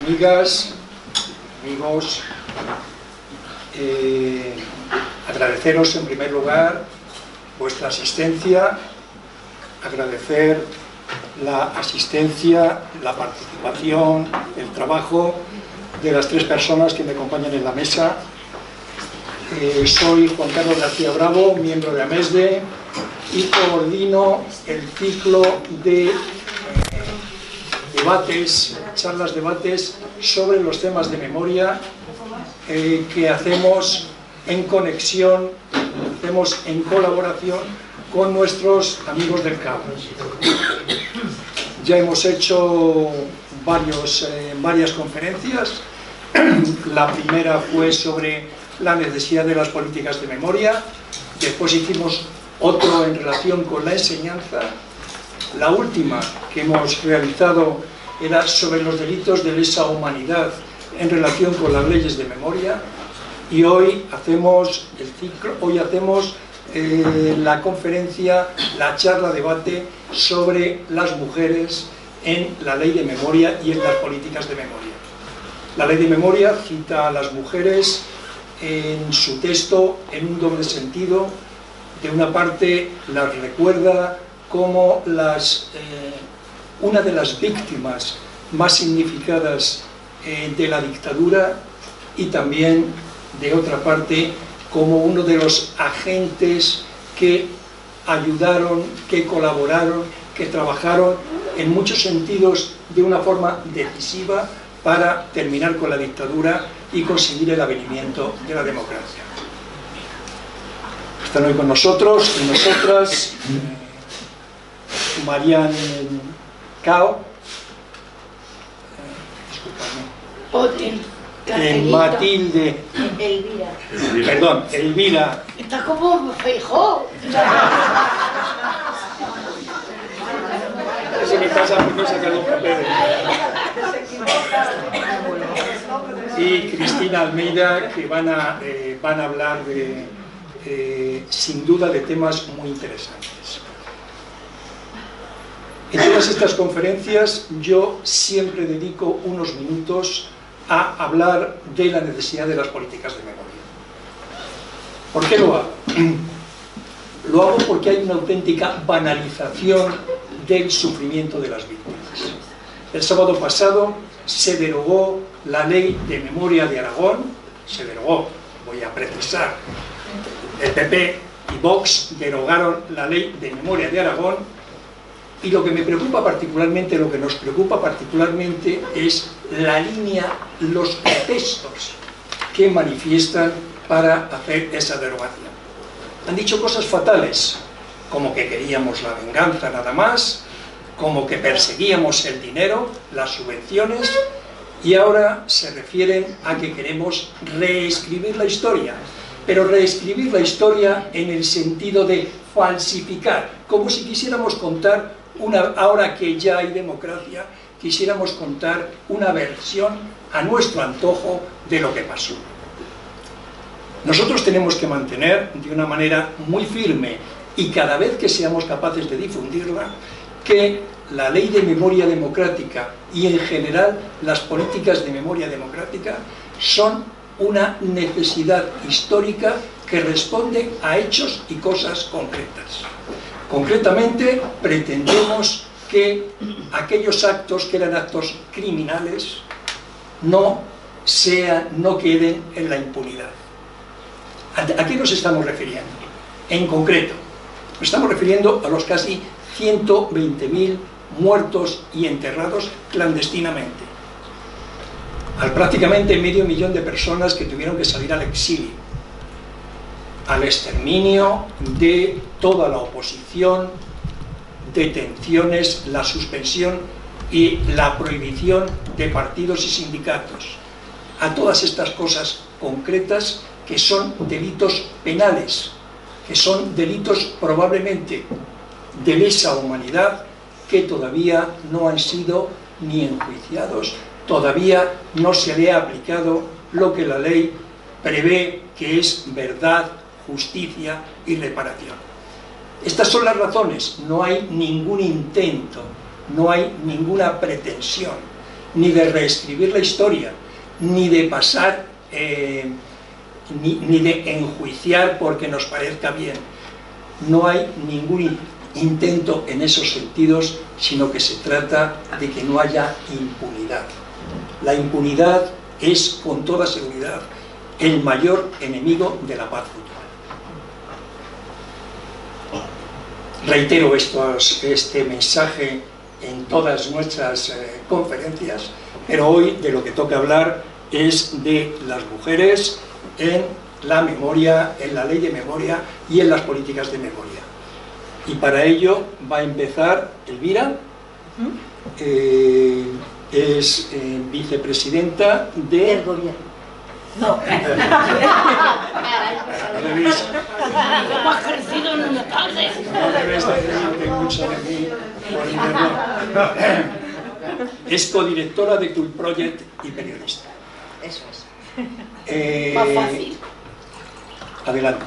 amigas, amigos, agradeceros en primer lugar vuestra asistencia, agradecer la asistencia, la participación, el trabajo de las tres personas que me acompañan en la mesa. Soy Juan Carlos García Bravo, miembro de AMESDE, y coordino el ciclo de charlas, debates sobre los temas de memoria que hacemos en conexión, hacemos en colaboración con nuestros amigos del CAB. Ya hemos hecho varias conferencias. La primera fue sobre la necesidad de las políticas de memoria, después hicimos otro en relación con la enseñanza. La última que hemos realizado era sobre los delitos de lesa humanidad en relación con las leyes de memoria, y hoy hacemos la conferencia, la charla debate sobre las mujeres en la ley de memoria y en las políticas de memoria. La ley de memoria cita a las mujeres en su texto en un doble sentido. De una parte las recuerda como una de las víctimas más significadas de la dictadura, y también de otra parte como uno de los agentes que ayudaron, que colaboraron, que trabajaron en muchos sentidos de una forma decisiva para terminar con la dictadura y conseguir el avenimiento de la democracia. Están hoy con nosotros y nosotras Marian Cao, Matilde, Elvira. Está como Feijó. Eso me pasa por no sacar los papeles. Y Cristina Almeida, que van a hablar sin duda de temas muy interesantes. En todas estas conferencias yo siempre dedico unos minutos a hablar de la necesidad de las políticas de memoria. ¿Por qué lo hago? Lo hago porque hay una auténtica banalización del sufrimiento de las víctimas. El sábado pasado se derogó la ley de memoria de Aragón, voy a precisar, el PP y Vox derogaron la ley de memoria de Aragón, y lo que me preocupa particularmente, lo que nos preocupa particularmente es la línea, los pretextos que manifiestan para hacer esa derogación. Han dicho cosas fatales, como que queríamos la venganza nada más, como que perseguíamos el dinero, las subvenciones, y ahora se refieren a que queremos reescribir la historia, pero reescribir la historia en el sentido de falsificar, como si quisiéramos contar ahora que ya hay democracia, quisiéramos contar una versión a nuestro antojo de lo que pasó. Nosotros tenemos que mantener de una manera muy firme, y cada vez que seamos capaces de difundirla, que la ley de memoria democrática y en general las políticas de memoria democrática son una necesidad histórica que responde a hechos y cosas concretas. Concretamente, pretendemos que aquellos actos que eran actos criminales no queden en la impunidad. ¿A qué nos estamos refiriendo? En concreto, nos estamos refiriendo a los casi 120.000 muertos y enterrados clandestinamente, al prácticamente medio millón de personas que tuvieron que salir al exilio, al exterminio de toda la oposición, detenciones, la suspensión y la prohibición de partidos y sindicatos, a todas estas cosas concretas que son delitos penales, que son delitos probablemente de lesa humanidad, que todavía no han sido ni enjuiciados, todavía no se le ha aplicado lo que la ley prevé, que es verdad, justicia y reparación. Estas son las razones. No hay ningún intento, no hay ninguna pretensión, ni de reescribir la historia, ni de pasar, ni de enjuiciar porque nos parezca bien. No hay ningún intento en esos sentidos, sino que se trata de que no haya impunidad. La impunidad es, con toda seguridad, el mayor enemigo de la paz futura. Reitero este mensaje en todas nuestras conferencias, pero hoy de lo que toca hablar es de las mujeres en la memoria, en la ley de memoria y en las políticas de memoria. Y para ello va a empezar Elvira, es vicepresidenta del gobierno. No. ¿Cómo has crecido en una tarde? No debes de reírte mucho de mí por internet. Es codirectora de Cult Project y periodista. Eso es. Más fácil. Adelante.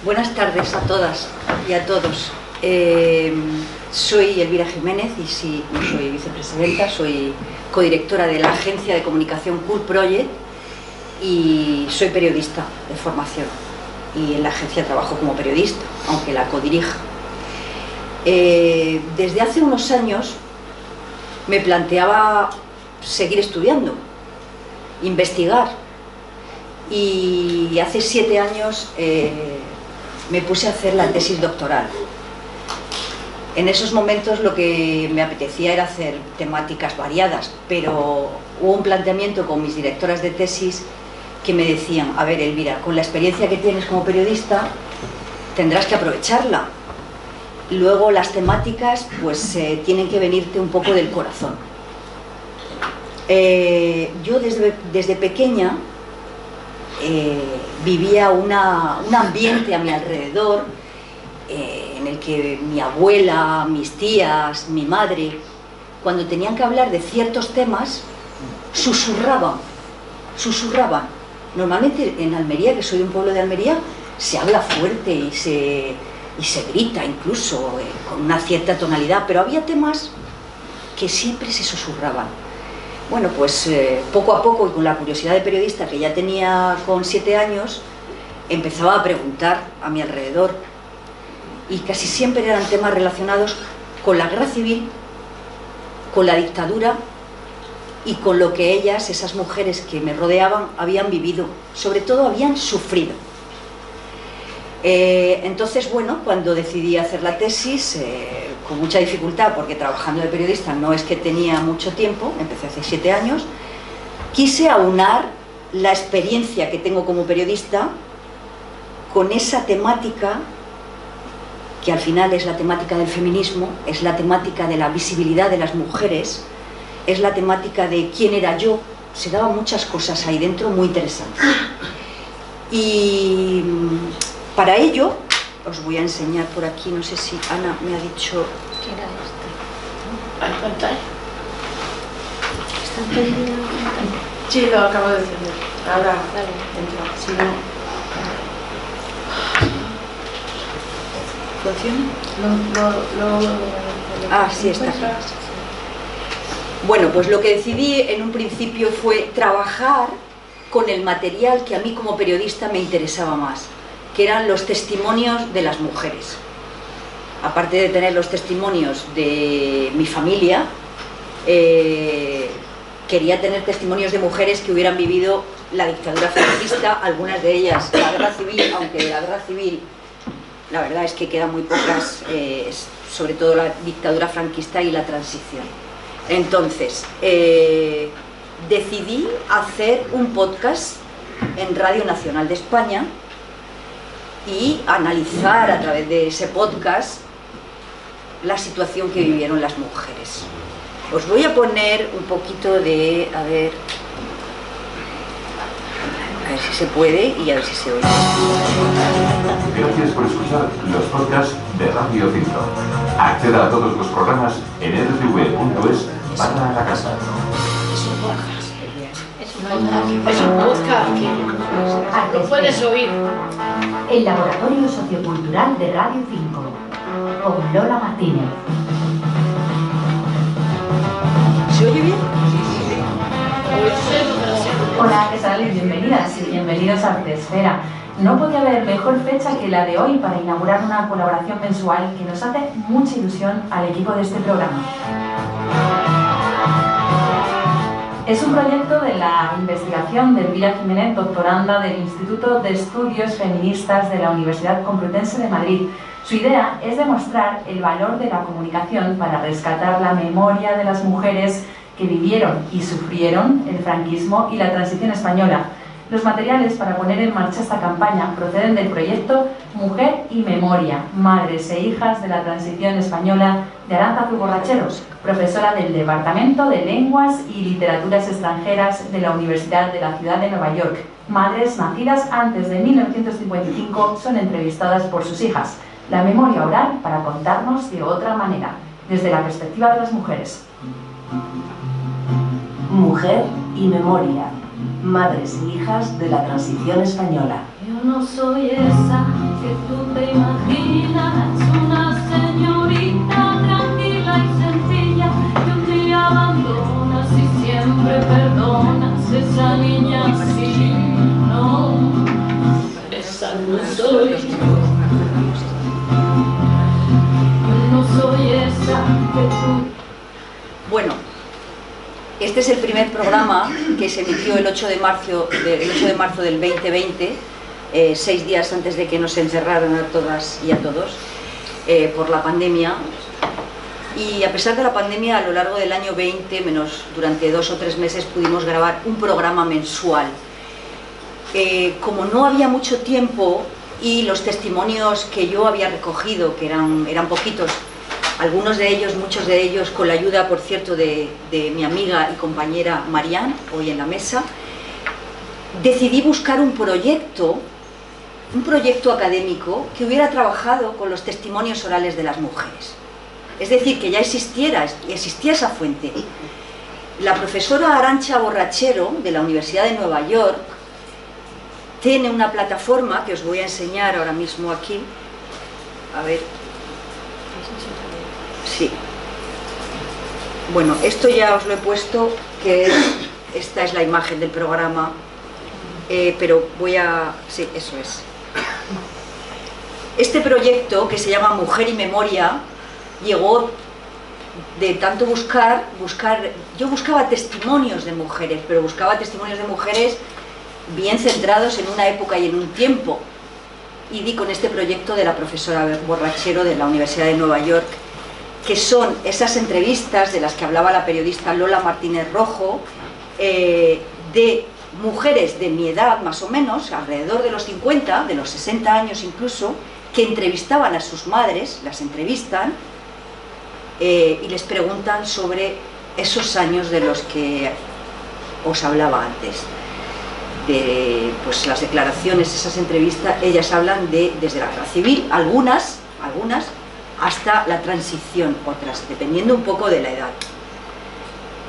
Buenas tardes a todas y a todos. Soy Elvira Jiménez y sí, no soy vicepresidenta, soy codirectora de la agencia de comunicación Cult Project y soy periodista de formación. Y en la agencia trabajo como periodista, aunque la codirija. Desde hace unos años me planteaba seguir estudiando, investigar. Y hace 7 años me puse a hacer la tesis doctoral. En esos momentos lo que me apetecía era hacer temáticas variadas, pero hubo un planteamiento con mis directoras de tesis que me decían: a ver, Elvira, con la experiencia que tienes como periodista tendrás que aprovecharla. Luego las temáticas pues tienen que venirte un poco del corazón. Yo desde pequeña vivía un ambiente a mi alrededor en el que mi abuela, mis tías, mi madre, cuando tenían que hablar de ciertos temas, susurraban. Normalmente en Almería, que soy de un pueblo de Almería, se habla fuerte y se grita incluso con una cierta tonalidad, pero había temas que siempre se susurraban. Bueno, pues poco a poco, y con la curiosidad de periodista que ya tenía con 7 años, empezaba a preguntar a mi alrededor, y casi siempre eran temas relacionados con la guerra civil, con la dictadura y con lo que ellas, esas mujeres que me rodeaban, habían vivido, sobre todo habían sufrido. Entonces, bueno, cuando decidí hacer la tesis, con mucha dificultad, porque trabajando de periodista no es que tenía mucho tiempo, empecé hace 7 años, quise aunar la experiencia que tengo como periodista con esa temática que al final es la temática del feminismo, es la temática de la visibilidad de las mujeres, es la temática de quién era yo. Se daban muchas cosas ahí dentro muy interesantes. Y para ello, os voy a enseñar por aquí, no sé si Ana me ha dicho... ¿Qué era esto? ¿Al pantalla? ¿Está en pantalla? Sí, lo acabo de encender. Ahora entra, si no... ¿Funciona? Sí, está aquí. Bueno, pues lo que decidí en un principio fue trabajar con el material que a mí como periodista me interesaba más, que eran los testimonios de las mujeres. Aparte de tener los testimonios de mi familia, quería tener testimonios de mujeres que hubieran vivido la dictadura franquista, algunas de ellas la guerra civil, aunque de la guerra civil la verdad es que quedan muy pocas, sobre todo la dictadura franquista y la transición. Entonces, decidí hacer un podcast en Radio Nacional de España y analizar a través de ese podcast la situación que vivieron las mujeres. Os voy a poner un poquito de, a ver si se puede y a ver si se oye. Gracias por escuchar los podcasts de Radio 5. Acceda a todos los programas en rtv.es/la casa. Es un podcast que lo puedes oír. El Laboratorio Sociocultural de Radio 5, con Lola Martínez. ¿Se ¿Se oye bien? Hola, ¿qué tal? Bienvenidas y bienvenidos a Artesfera. No podía haber mejor fecha que la de hoy para inaugurar una colaboración mensual que nos hace mucha ilusión al equipo de este programa. Es un proyecto de la investigación de Elvira Jiménez, doctoranda del Instituto de Estudios Feministas de la Universidad Complutense de Madrid. Su idea es demostrar el valor de la comunicación para rescatar la memoria de las mujeres que vivieron y sufrieron el franquismo y la transición española. Los materiales para poner en marcha esta campaña proceden del proyecto Mujer y Memoria, Madres e Hijas de la Transición Española, de Arantxa Borrachero, profesora del Departamento de Lenguas y Literaturas Extranjeras de la Universidad de la Ciudad de Nueva York. Madres nacidas antes de 1955 son entrevistadas por sus hijas. La memoria oral para contarnos de otra manera, desde la perspectiva de las mujeres. Mujer y Memoria, Madres e Hijas de la Transición Española. Yo no soy esa que tú te imaginas, una señorita tranquila y sencilla, que un día abandonas y siempre perdonas, esa niña así, no, esa no soy. Yo no soy esa que tú... Bueno, este es el primer programa que se emitió el 8 de marzo del 2020, 6 días antes de que nos encerraran a todas y a todos por la pandemia. Y a pesar de la pandemia, a lo largo del año 20, menos durante 2 o 3 meses, pudimos grabar un programa mensual. Como no había mucho tiempo y los testimonios que yo había recogido, que eran poquitos, algunos de ellos, muchos de ellos, con la ayuda, por cierto, de mi amiga y compañera Marianne, hoy en la mesa, decidí buscar un proyecto académico que hubiera trabajado con los testimonios orales de las mujeres. Es decir, que ya existía esa fuente. La profesora Arantxa Borrachero, de la Universidad de Nueva York, tiene una plataforma que os voy a enseñar ahora mismo aquí. A ver. Sí. Bueno, esto ya os lo he puesto, que esta es la imagen del programa, pero voy a... Sí, eso es. Este proyecto, que se llama Mujer y Memoria, llegó de tanto buscar... Yo buscaba testimonios de mujeres, pero buscaba testimonios de mujeres bien centrados en una época y en un tiempo. Y di con este proyecto de la profesora Borrachero de la Universidad de Nueva York, que son esas entrevistas de las que hablaba la periodista Lola Martínez Rojo, de mujeres de mi edad más o menos, alrededor de los 50, de los 60 años incluso, que entrevistaban a sus madres, las entrevistan y les preguntan sobre esos años de los que os hablaba antes. De pues, las declaraciones, esas entrevistas, ellas hablan desde la guerra civil, algunas, hasta la transición, otras, dependiendo un poco de la edad.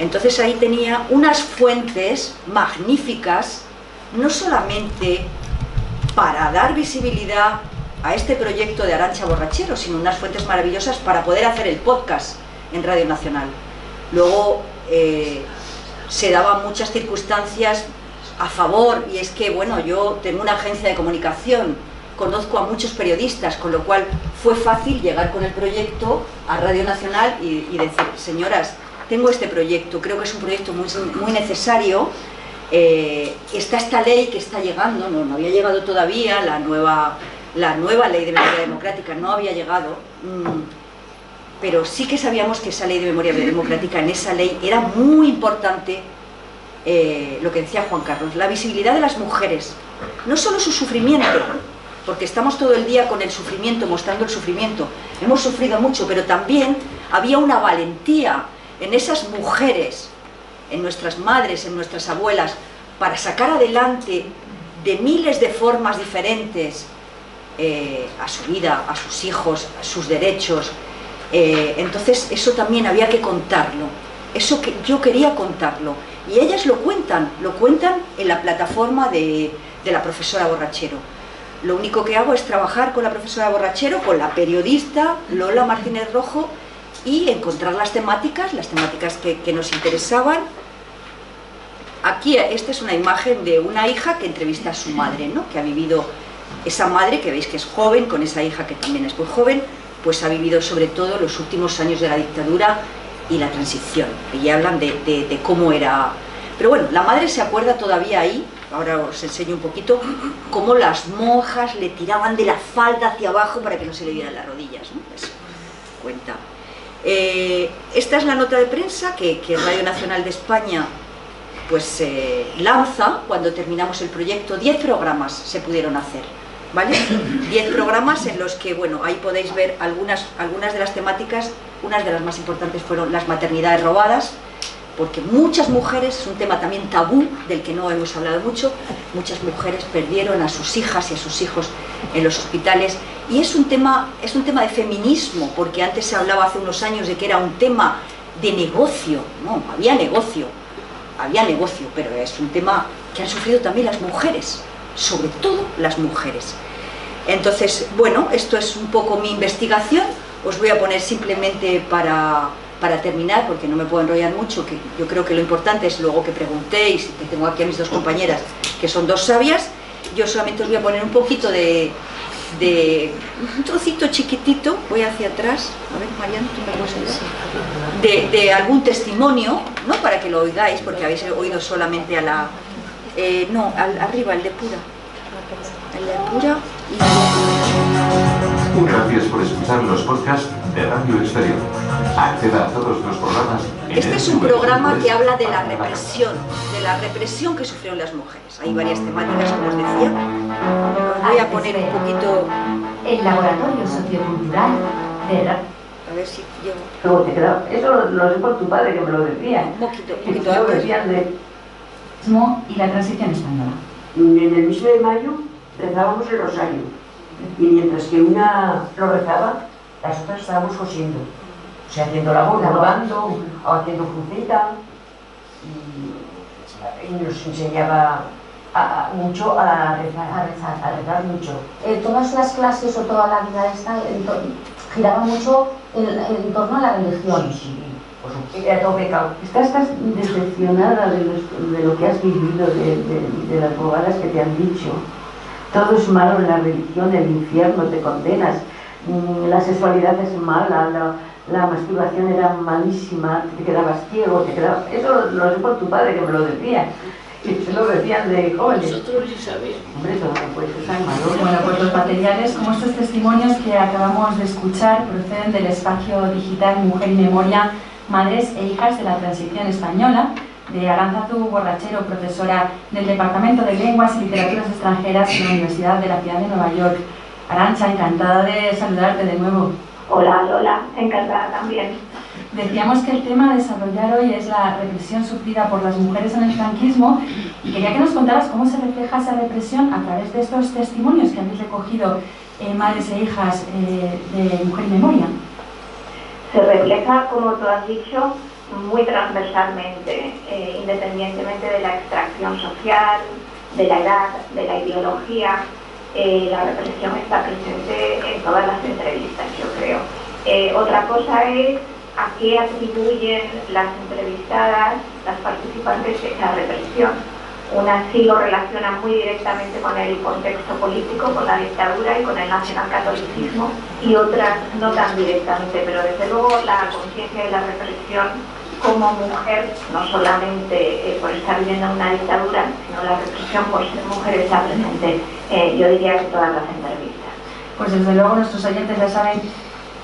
Entonces ahí tenía unas fuentes magníficas, no solamente para dar visibilidad a este proyecto de Arantxa Borrachero, sino unas fuentes maravillosas para poder hacer el podcast en Radio Nacional. Luego se daban muchas circunstancias a favor, y es que, bueno, yo tengo una agencia de comunicación, conozco a muchos periodistas, con lo cual fue fácil llegar con el proyecto a Radio Nacional y decir, señoras, tengo este proyecto, creo que es un proyecto muy necesario, está esta ley que está llegando, no había llegado todavía, la nueva ley de memoria democrática no había llegado, pero sí que sabíamos que esa ley de memoria democrática, en esa ley era muy importante, lo que decía Juan Carlos, la visibilidad de las mujeres, no solo su sufrimiento, porque estamos todo el día con el sufrimiento, mostrando el sufrimiento, hemos sufrido mucho, pero también había una valentía en esas mujeres, en nuestras madres, en nuestras abuelas, para sacar adelante de miles de formas diferentes a su vida, a sus hijos, a sus derechos. Entonces eso también había que contarlo, eso que yo quería contarlo, y ellas lo cuentan en la plataforma de la profesora Borrachero. Lo único que hago es trabajar con la profesora Borrachero, con la periodista Lola Martínez Rojo, y encontrar las temáticas que nos interesaban. Aquí, esta es una imagen de una hija que entrevista a su madre, ¿no? Que ha vivido, esa madre que veis que es joven, con esa hija que también es muy joven, pues ha vivido sobre todo los últimos años de la dictadura y la transición, y hablan de cómo era. Pero bueno, la madre se acuerda todavía ahí, ahora os enseño un poquito, cómo las monjas le tiraban de la falda hacia abajo para que no se le vieran las rodillas, ¿no? Eso cuenta. Esta es la nota de prensa que Radio Nacional de España pues lanza cuando terminamos el proyecto. 10 programas se pudieron hacer, ¿vale? 10 programas en los que, bueno, ahí podéis ver algunas de las temáticas. Unas de las más importantes fueron las maternidades robadas, porque muchas mujeres, es un tema también tabú del que no hemos hablado mucho, muchas mujeres perdieron a sus hijas y a sus hijos en los hospitales, y es un tema de feminismo, porque antes se hablaba hace unos años de que era un tema de negocio. No, había negocio, pero es un tema que han sufrido también las mujeres, sobre todo las mujeres. Entonces, bueno, esto es un poco mi investigación. Os voy a poner simplemente para terminar, porque no me puedo enrollar mucho, que yo creo que lo importante es luego que preguntéis, que tengo aquí a mis dos compañeras, que son dos sabias. Yo solamente os voy a poner un poquito de un trocito chiquitito, voy hacia atrás, a ver, Mariano, ¿tú me puedes ayudar? De algún testimonio, ¿no? Para que lo oigáis, porque habéis oído solamente a la... no, arriba, el de Pura. El de Pura y... Gracias por escuchar los podcasts de Radio Exterior. Acceda a todos los programas. Este es un programa que habla de la represión que sufrieron las mujeres. Hay varias temáticas, como os decía. Os voy a poner un poquito... El laboratorio sociocultural de Radio. A ver si llego... Luego te queda... Eso lo sé por tu padre, que me lo decía. Un poquito Lo antes. decían de... Y la transición española. En el mes de mayo rezábamos el rosario, y mientras que una lo rezaba, las otras estábamos cosiendo, o sea, haciendo labor, lavando o haciendo frucita, y nos enseñaba mucho a rezar mucho. Todas las clases o toda la vida esta giraba mucho en torno a la religión. Sí, pues era todo pecado. Estás decepcionada de lo que has vivido, de las bobadas que te han dicho. Todo es malo en la religión, el infierno, te condenas. La sexualidad es mala, la masturbación era malísima, te quedabas ciego, Eso lo sé por tu padre, que me lo decía. Se lo decían de jóvenes. Nosotros sí sabíamos. Hombre, eso no puede ser malo. Bueno, pues los materiales como estos testimonios que acabamos de escuchar proceden del espacio digital Mujer y Memoria, Madres e Hijas de la Transición Española, de Arantzazu Borrachero, profesora del Departamento de Lenguas y Literaturas Extranjeras en la Universidad de la Ciudad de Nueva York. Arantxa, encantada de saludarte de nuevo. Hola, Lola, encantada también. Decíamos que el tema a desarrollar hoy es la represión sufrida por las mujeres en el franquismo, y quería que nos contaras cómo se refleja esa represión a través de estos testimonios que habéis recogido, madres e hijas de Mujer y Memoria. Se refleja, como tú has dicho, muy transversalmente, independientemente de la extracción social, de la edad, de la ideología. La represión está presente en todas las entrevistas, yo creo. Otra cosa es a qué atribuyen las entrevistadas, las participantes, esa represión. Unas sí lo relacionan muy directamente con el contexto político, con la dictadura y con el nacionalcatolicismo, y otras no tan directamente, pero desde luego la conciencia de la represión como mujer, no solamente por estar viviendo una dictadura, sino la represión por ser mujer está presente, yo diría que todas las entrevistas. Pues desde luego nuestros oyentes ya saben.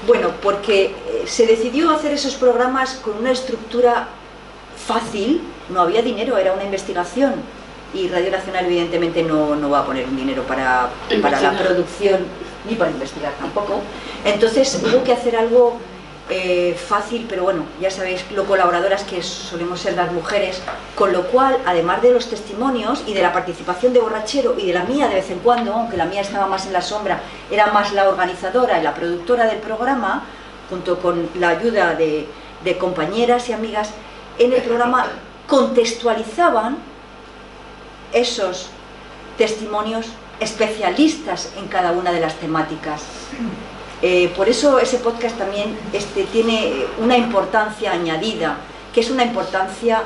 Bueno, porque se decidió hacer esos programas con una estructura fácil, no había dinero, era una investigación, y Radio Nacional evidentemente no va a poner un dinero para la producción, ni para investigar tampoco. Entonces hubo que hacer algo fácil, pero bueno, ya sabéis lo colaboradoras que solemos ser las mujeres, con lo cual, además de los testimonios y de la participación de Borrachero y de la mía de vez en cuando, aunque la mía estaba más en la sombra, era más la organizadora y la productora del programa, junto con la ayuda de compañeras y amigas, en el programa contextualizaban esos testimonios especialistas en cada una de las temáticas. Por eso ese podcast también tiene una importancia añadida, que es una importancia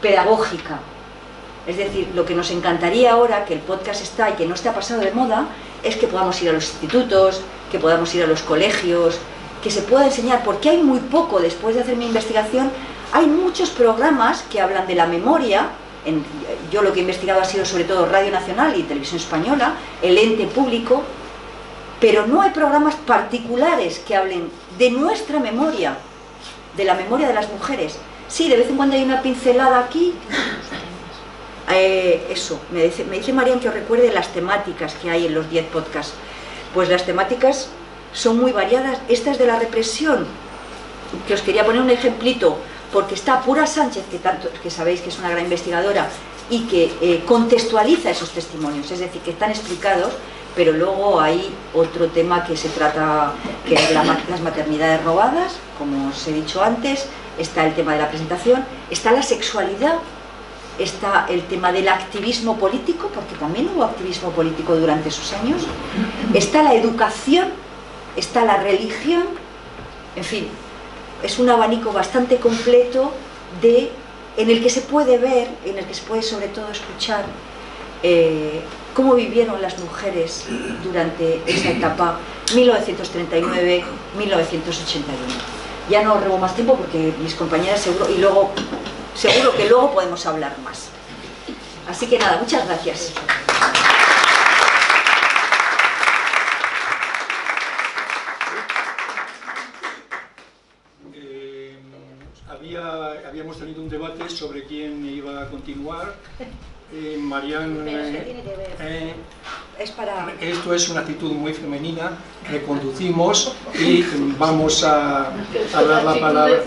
pedagógica. Es decir, lo que nos encantaría ahora, que el podcast está y que no esté pasado de moda, es que podamos ir a los institutos, que podamos ir a los colegios, que se pueda enseñar, porque hay muy poco, después de hacer mi investigación, hay muchos programas que hablan de la memoria. Yo lo que he investigado ha sido sobre todo Radio Nacional y Televisión Española, el ente público, pero no hay programas particulares que hablen de nuestra memoria, de la memoria de las mujeres. Sí, de vez en cuando hay una pincelada aquí. Eso, me dice Marian que os recuerde las temáticas que hay en los 10 podcasts. Pues las temáticas son muy variadas. Esta es de la represión, que os quería poner un ejemplito, porque está Pura Sánchez, que sabéis que es una gran investigadora, y que contextualiza esos testimonios, es decir, que están explicados, pero luego hay otro tema que se trata, que es las maternidades robadas, como os he dicho antes, está el tema de la presentación, está la sexualidad, está el tema del activismo político, porque también hubo activismo político durante esos años, está la educación, está la religión, en fin, es un abanico bastante completo en el que se puede ver, en el que se puede sobre todo escuchar cómo vivieron las mujeres durante esa etapa 1939-1981. Ya no os robo más tiempo porque mis compañeras seguro que luego podemos hablar más. Así que nada, muchas gracias. Habíamos tenido un debate sobre quién iba a continuar. Marian, esto es una actitud muy femenina, reconducimos y vamos a dar la palabra.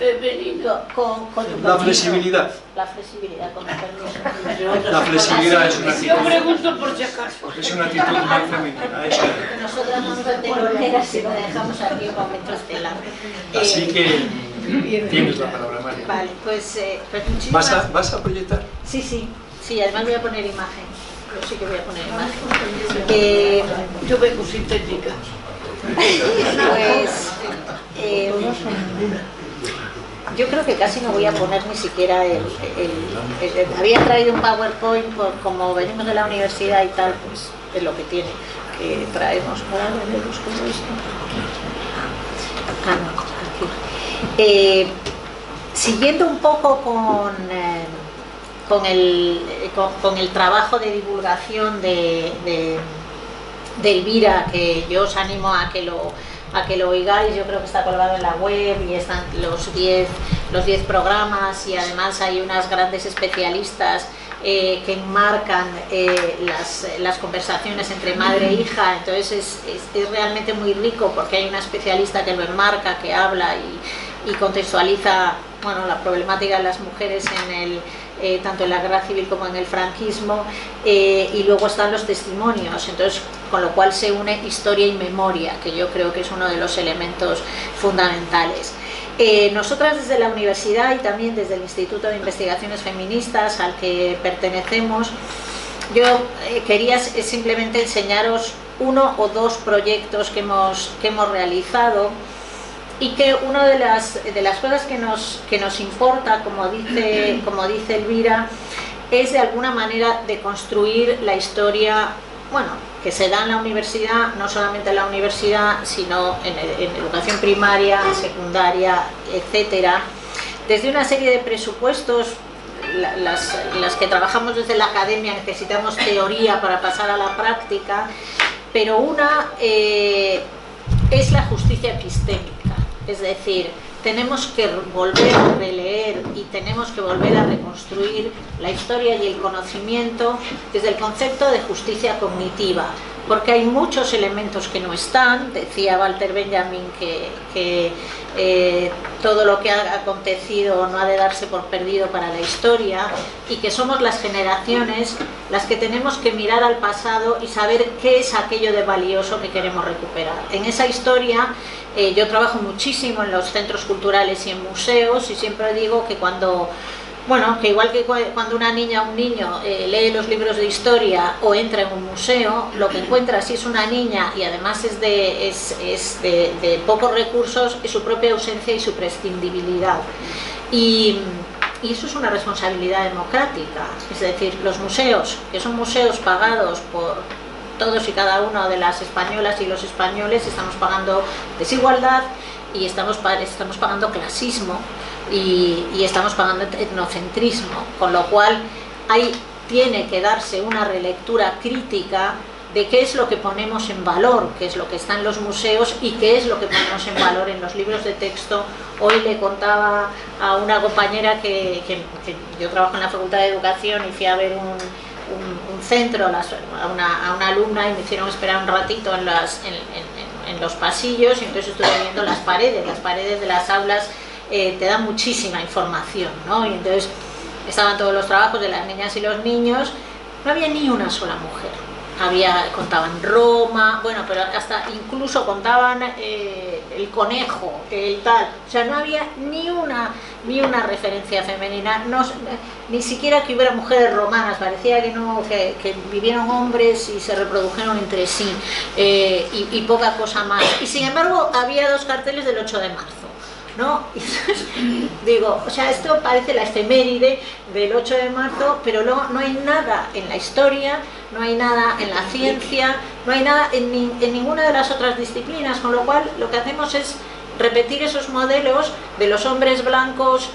La flexibilidad. La flexibilidad, con permiso. La flexibilidad es una actitud. Yo pregunto por si acaso. Es una actitud muy femenina. Nosotras no nos entendemos si lo dejamos aquí para meterla. Así que tienes la palabra, María. Vale, pues muchísimas... ¿Vas a proyectar? Sí, además voy a poner imagen. Yo sí que voy a poner imagen. Yo vengo sintética. Pues yo creo que casi no voy a poner ni siquiera había traído un PowerPoint, como venimos de la universidad y tal, pues es lo que tiene, que traemos. Ahora le busco esto. Aquí. Siguiendo un poco con el trabajo de divulgación de Elvira, que yo os animo a que lo oigáis. Yo creo que está colgado en la web y están los 10 programas, y además hay unas grandes especialistas que enmarcan las conversaciones entre madre e hija. Entonces es realmente muy rico, porque hay una especialista que lo enmarca, que habla y contextualiza, bueno, la problemática de las mujeres tanto en la guerra civil como en el franquismo, y luego están los testimonios. Entonces, con lo cual se une historia y memoria, que yo creo que es uno de los elementos fundamentales. Nosotras desde la universidad y también desde el Instituto de Investigaciones Feministas al que pertenecemos, yo quería simplemente enseñaros uno o dos proyectos que hemos realizado, y que una de las cosas que nos importa, como dice Elvira, es de alguna manera de construir la historia, bueno, que se da en la universidad, no solamente en la universidad, sino en educación primaria, secundaria, etcétera, desde una serie de presupuestos. Las que trabajamos desde la academia necesitamos teoría para pasar a la práctica, pero una es la justicia epistémica. Es decir, tenemos que volver a releer y tenemos que volver a reconstruir la historia y el conocimiento desde el concepto de justicia cognitiva, porque hay muchos elementos que no están. Decía Walter Benjamin que todo lo que ha acontecido no ha de darse por perdido para la historia, y que somos las generaciones las que tenemos que mirar al pasado y saber qué es aquello de valioso que queremos recuperar. En esa historia yo trabajo muchísimo en los centros culturales y en museos, y siempre digo que cuando Bueno, que igual que cuando una niña o un niño lee los libros de historia o entra en un museo, lo que encuentra si es una niña y además es de pocos recursos, es su propia ausencia y su prescindibilidad. Y eso es una responsabilidad democrática. Es decir, los museos, que son museos pagados por todos y cada una de las españolas y los españoles, estamos pagando desigualdad y estamos pagando clasismo y estamos pagando etnocentrismo, con lo cual tiene que darse una relectura crítica de qué es lo que ponemos en valor, qué es lo que está en los museos y qué es lo que ponemos en valor en los libros de texto. Hoy le contaba a una compañera que yo trabajo en la Facultad de Educación y fui a ver un centro a una alumna y me hicieron esperar un ratito en los pasillos, y entonces estuve viendo las paredes de las aulas. Te dan muchísima información, ¿no? Y entonces estaban todos los trabajos de las niñas y los niños, no había ni una sola mujer. Contaban Roma, bueno, pero hasta incluso contaban el conejo, el tal, o sea, no había ni una referencia femenina, ni siquiera que hubiera mujeres romanas, parecía que vivieron hombres y se reprodujeron entre sí, y poca cosa más. Y sin embargo había 2 carteles del 8 de marzo. ¿No? Entonces, digo, o sea, esto parece la efeméride del 8 de marzo, pero luego no hay nada en la historia, no hay nada en la ciencia, no hay nada en ninguna de las otras disciplinas, con lo cual lo que hacemos es repetir esos modelos de los hombres blancos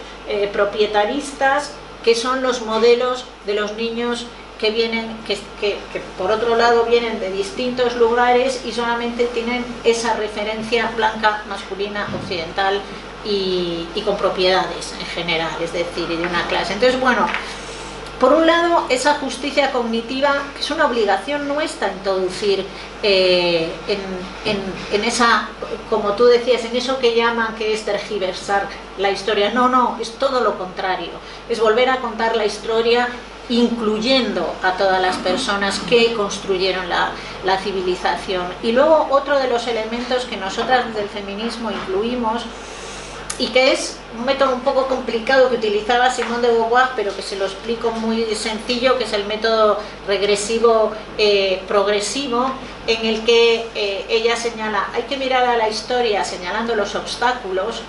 propietaristas, que son los modelos de los niños que vienen, que por otro lado vienen de distintos lugares y solamente tienen esa referencia blanca, masculina, occidental y con propiedades en general, es decir, de una clase. Entonces, bueno, por un lado, esa justicia cognitiva, que es una obligación nuestra introducir en esa, como tú decías, en eso que llaman que es tergiversar la historia. No, es todo lo contrario, es volver a contar la historia incluyendo a todas las personas que construyeron la civilización. Y luego otro de los elementos que nosotras desde el feminismo incluimos, y que es un método un poco complicado que utilizaba Simone de Beauvoir, pero que se lo explico muy sencillo, que es el método regresivo progresivo, en el que ella señala, hay que mirar a la historia señalando los obstáculos,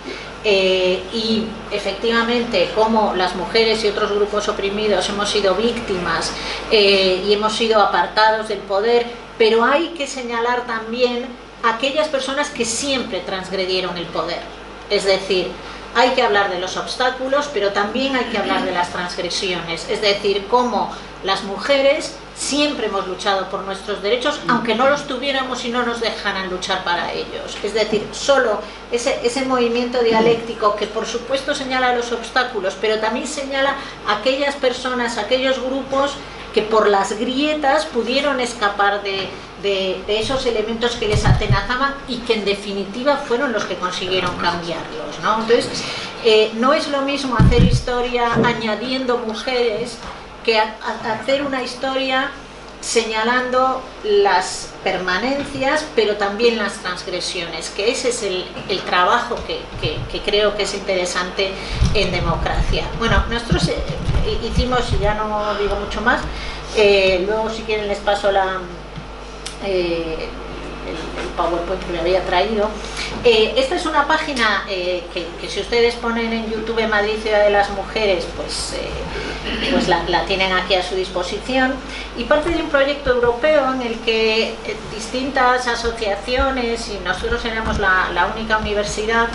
y efectivamente cómo las mujeres y otros grupos oprimidos hemos sido víctimas y hemos sido apartados del poder, pero hay que señalar también a aquellas personas que siempre transgredieron el poder. Es decir, hay que hablar de los obstáculos, pero también hay que hablar de las transgresiones. Es decir, cómo las mujeres siempre hemos luchado por nuestros derechos, aunque no los tuviéramos y no nos dejaran luchar para ellos. Es decir, solo ese movimiento dialéctico que por supuesto señala los obstáculos, pero también señala a aquellas personas, a aquellos grupos que por las grietas pudieron escapar de esos elementos que les atenazaban y que en definitiva fueron los que consiguieron cambiarlos, ¿no? Entonces, no es lo mismo hacer historia añadiendo mujeres que hacer una historia señalando las permanencias, pero también las transgresiones, que ese es el trabajo que creo que es interesante en democracia. Bueno, nosotros hicimos, y ya no digo mucho más, luego si quieren les paso el PowerPoint que me había traído. Esta es una página que si ustedes ponen en YouTube Madrid Ciudad de las Mujeres, pues la tienen aquí a su disposición, y parte de un proyecto europeo en el que distintas asociaciones, y nosotros éramos la única universidad,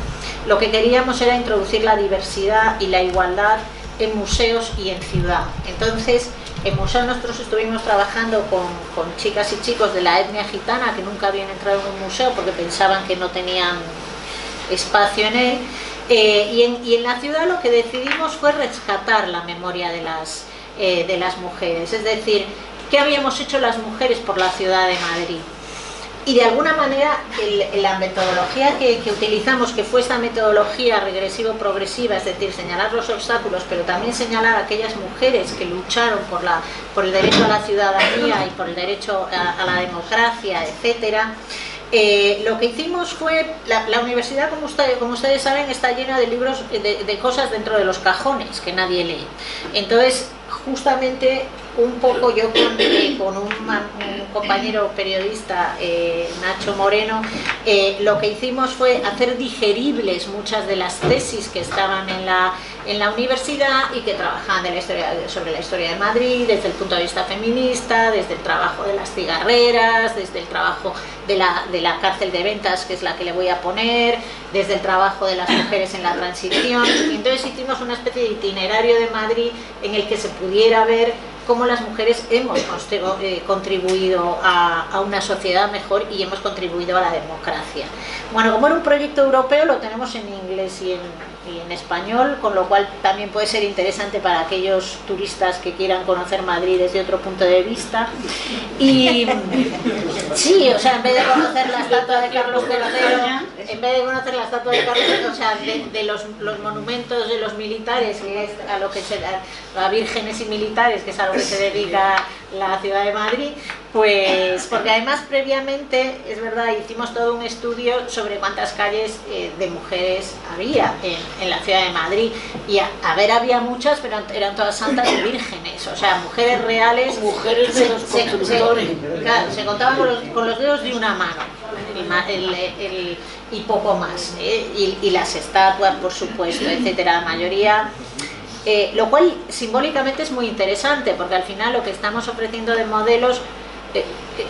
lo que queríamos era introducir la diversidad y la igualdad en museos y en ciudad. Entonces, en museos nosotros estuvimos trabajando con chicas y chicos de la etnia gitana que nunca habían entrado en un museo porque pensaban que no tenían espacio en él, y en la ciudad lo que decidimos fue rescatar la memoria de las mujeres, es decir, qué habíamos hecho las mujeres por la ciudad de Madrid. Y de alguna manera la metodología que utilizamos, que fue esta metodología regresivo-progresiva, es decir, señalar los obstáculos, pero también señalar a aquellas mujeres que lucharon por el derecho a la ciudadanía y por el derecho a la democracia, etcétera, Lo que hicimos fue, la universidad, como ustedes saben, está llena de libros, de cosas dentro de los cajones que nadie lee. Entonces, justamente un poco yo con un compañero periodista, Nacho Moreno, lo que hicimos fue hacer digeribles muchas de las tesis que estaban en la universidad y que trabajaban sobre la historia de Madrid desde el punto de vista feminista, desde el trabajo de las cigarreras, desde el trabajo de la cárcel de Ventas, que es la que le voy a poner, desde el trabajo de las mujeres en la transición. Y entonces hicimos una especie de itinerario de Madrid en el que se pudiera ver cómo las mujeres hemos contribuido a una sociedad mejor y hemos contribuido a la democracia. Bueno, como era un proyecto europeo, lo tenemos en inglés y en español, con lo cual también puede ser interesante para aquellos turistas que quieran conocer Madrid desde otro punto de vista. Y sí, o sea, en vez de conocer la estatua de Carlos III, o sea, de los monumentos de los militares, que es a lo que a vírgenes y militares, que es a lo que se dedica la ciudad de Madrid, pues porque además previamente, es verdad, hicimos todo un estudio sobre cuántas calles de mujeres había en la ciudad de Madrid, y había muchas, pero eran todas santas y vírgenes, o sea, mujeres reales, mujeres de los constructores, claro, se contaban con los dedos de una mano, y poco más, y las estatuas, por supuesto, etcétera, la mayoría. Lo cual simbólicamente es muy interesante, porque al final lo que estamos ofreciendo de modelos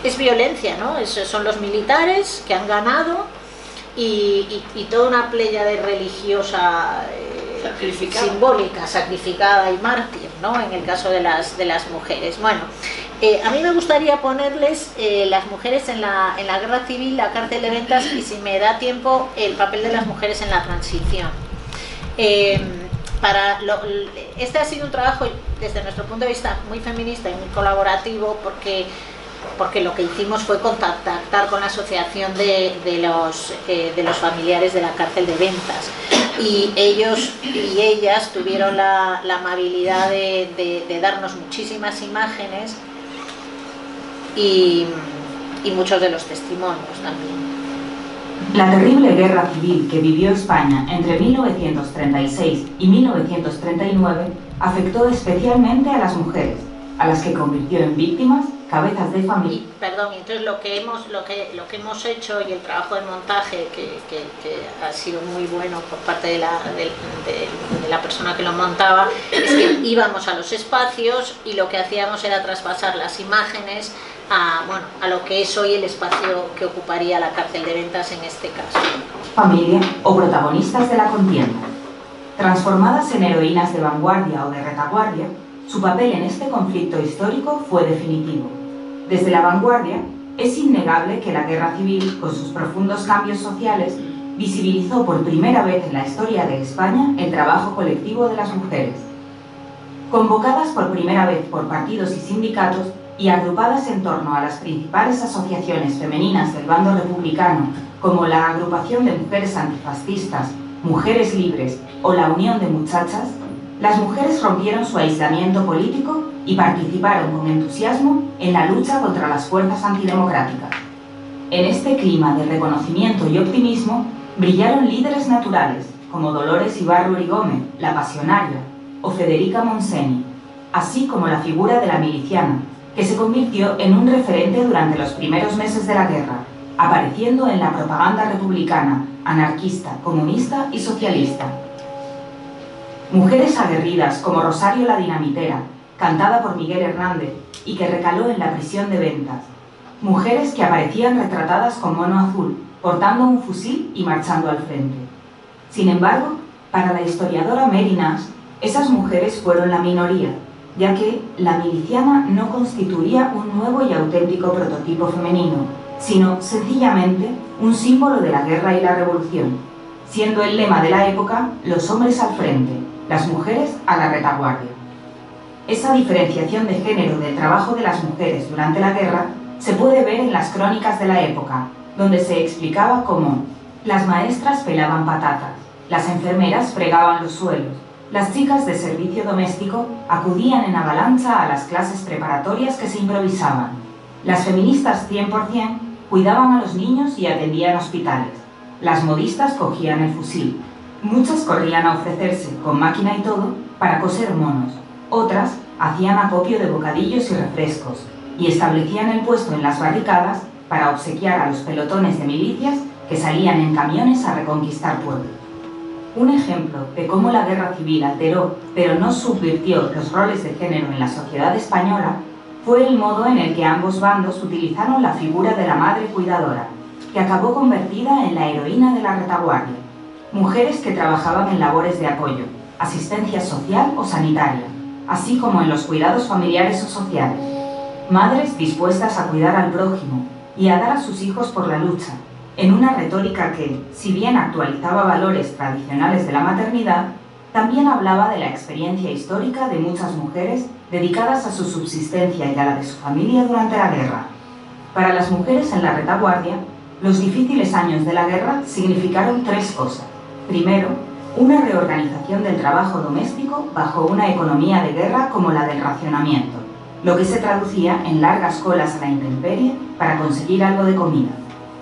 es violencia, ¿no? Son los militares que han ganado y toda una pléyade religiosa simbólica, sacrificada y mártir, ¿no? En el caso de las mujeres. Bueno, a mí me gustaría ponerles las mujeres en la guerra civil, la cárcel de Ventas, y si me da tiempo, el papel de las mujeres en la transición. Este ha sido un trabajo desde nuestro punto de vista muy feminista y muy colaborativo, porque lo que hicimos fue contactar con la asociación de los familiares de la cárcel de Ventas, y ellos y ellas tuvieron la amabilidad de darnos muchísimas imágenes y muchos de los testimonios también. La terrible guerra civil que vivió España entre 1936 y 1939 afectó especialmente a las mujeres, a las que convirtió en víctimas, cabezas de familia. Perdón, entonces lo que hemos hecho, y el trabajo de montaje que ha sido muy bueno por parte de la persona que lo montaba, es que íbamos a los espacios y lo que hacíamos era traspasar las imágenes a lo que es hoy el espacio que ocuparía la cárcel de Ventas en este caso. Familia o protagonistas de la contienda. Transformadas en heroínas de vanguardia o de retaguardia, su papel en este conflicto histórico fue definitivo. Desde la vanguardia, es innegable que la guerra civil, con sus profundos cambios sociales, visibilizó por primera vez en la historia de España el trabajo colectivo de las mujeres. Convocadas por primera vez por partidos y sindicatos, y agrupadas en torno a las principales asociaciones femeninas del bando republicano, como la Agrupación de Mujeres Antifascistas, Mujeres Libres o la Unión de Muchachas, las mujeres rompieron su aislamiento político y participaron con entusiasmo en la lucha contra las fuerzas antidemocráticas. En este clima de reconocimiento y optimismo, brillaron líderes naturales como Dolores Ibarruri Gómez, la Pasionaria, o Federica Monseni, así como la figura de la miliciana, que se convirtió en un referente durante los primeros meses de la guerra, apareciendo en la propaganda republicana, anarquista, comunista y socialista. Mujeres aguerridas como Rosario la Dinamitera, cantada por Miguel Hernández y que recaló en la prisión de Ventas. Mujeres que aparecían retratadas con mono azul, portando un fusil y marchando al frente. Sin embargo, para la historiadora Mary Nash, esas mujeres fueron la minoría, ya que la miliciana no constituía un nuevo y auténtico prototipo femenino, sino sencillamente un símbolo de la guerra y la revolución, siendo el lema de la época los hombres al frente, las mujeres a la retaguardia. Esa diferenciación de género del trabajo de las mujeres durante la guerra se puede ver en las crónicas de la época, donde se explicaba cómo las maestras pelaban patatas, las enfermeras fregaban los suelos, las chicas de servicio doméstico acudían en avalancha a las clases preparatorias que se improvisaban. Las feministas 100% Cuidaban a los niños y atendían hospitales. Las modistas cogían el fusil. Muchas corrían a ofrecerse, con máquina y todo, para coser monos. Otras hacían acopio de bocadillos y refrescos y establecían el puesto en las barricadas para obsequiar a los pelotones de milicias que salían en camiones a reconquistar pueblos. Un ejemplo de cómo la guerra civil alteró, pero no subvirtió los roles de género en la sociedad española, fue el modo en el que ambos bandos utilizaron la figura de la madre cuidadora, que acabó convertida en la heroína de la retaguardia. Mujeres que trabajaban en labores de apoyo, asistencia social o sanitaria, así como en los cuidados familiares o sociales. Madres dispuestas a cuidar al prójimo y a dar a sus hijos por la lucha, en una retórica que, si bien actualizaba valores tradicionales de la maternidad, también hablaba de la experiencia histórica de muchas mujeres dedicadas a su subsistencia y a la de su familia durante la guerra. Para las mujeres en la retaguardia, los difíciles años de la guerra significaron tres cosas. Primero, una reorganización del trabajo doméstico bajo una economía de guerra como la del racionamiento, lo que se traducía en largas colas a la intemperie para conseguir algo de comida.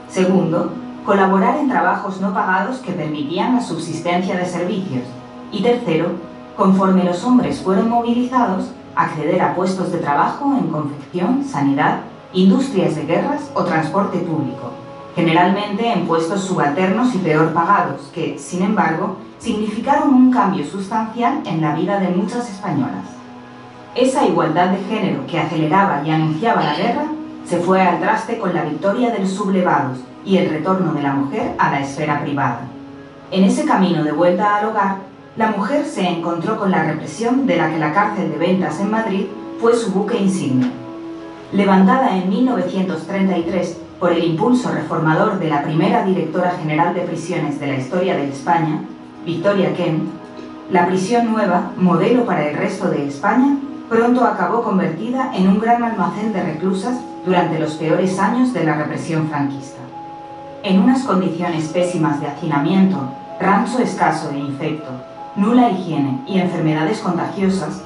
Segundo, colaborar en trabajos no pagados que permitían la subsistencia de servicios. Y tercero, conforme los hombres fueron movilizados, acceder a puestos de trabajo en confección, sanidad, industrias de guerras o transporte público, generalmente en puestos subalternos y peor pagados, que, sin embargo, significaron un cambio sustancial en la vida de muchas españolas. Esa igualdad de género que aceleraba y anunciaba la guerra se fue al traste con la victoria de los sublevados y el retorno de la mujer a la esfera privada. En ese camino de vuelta al hogar, la mujer se encontró con la represión de la que la cárcel de Ventas en Madrid fue su buque insignia. Levantada en 1933 por el impulso reformador de la primera directora general de prisiones de la historia de España, Victoria Kent, la prisión nueva, modelo para el resto de España, pronto acabó convertida en un gran almacén de reclusas durante los peores años de la represión franquista. En unas condiciones pésimas de hacinamiento, rancho escaso e infecto, nula higiene y enfermedades contagiosas,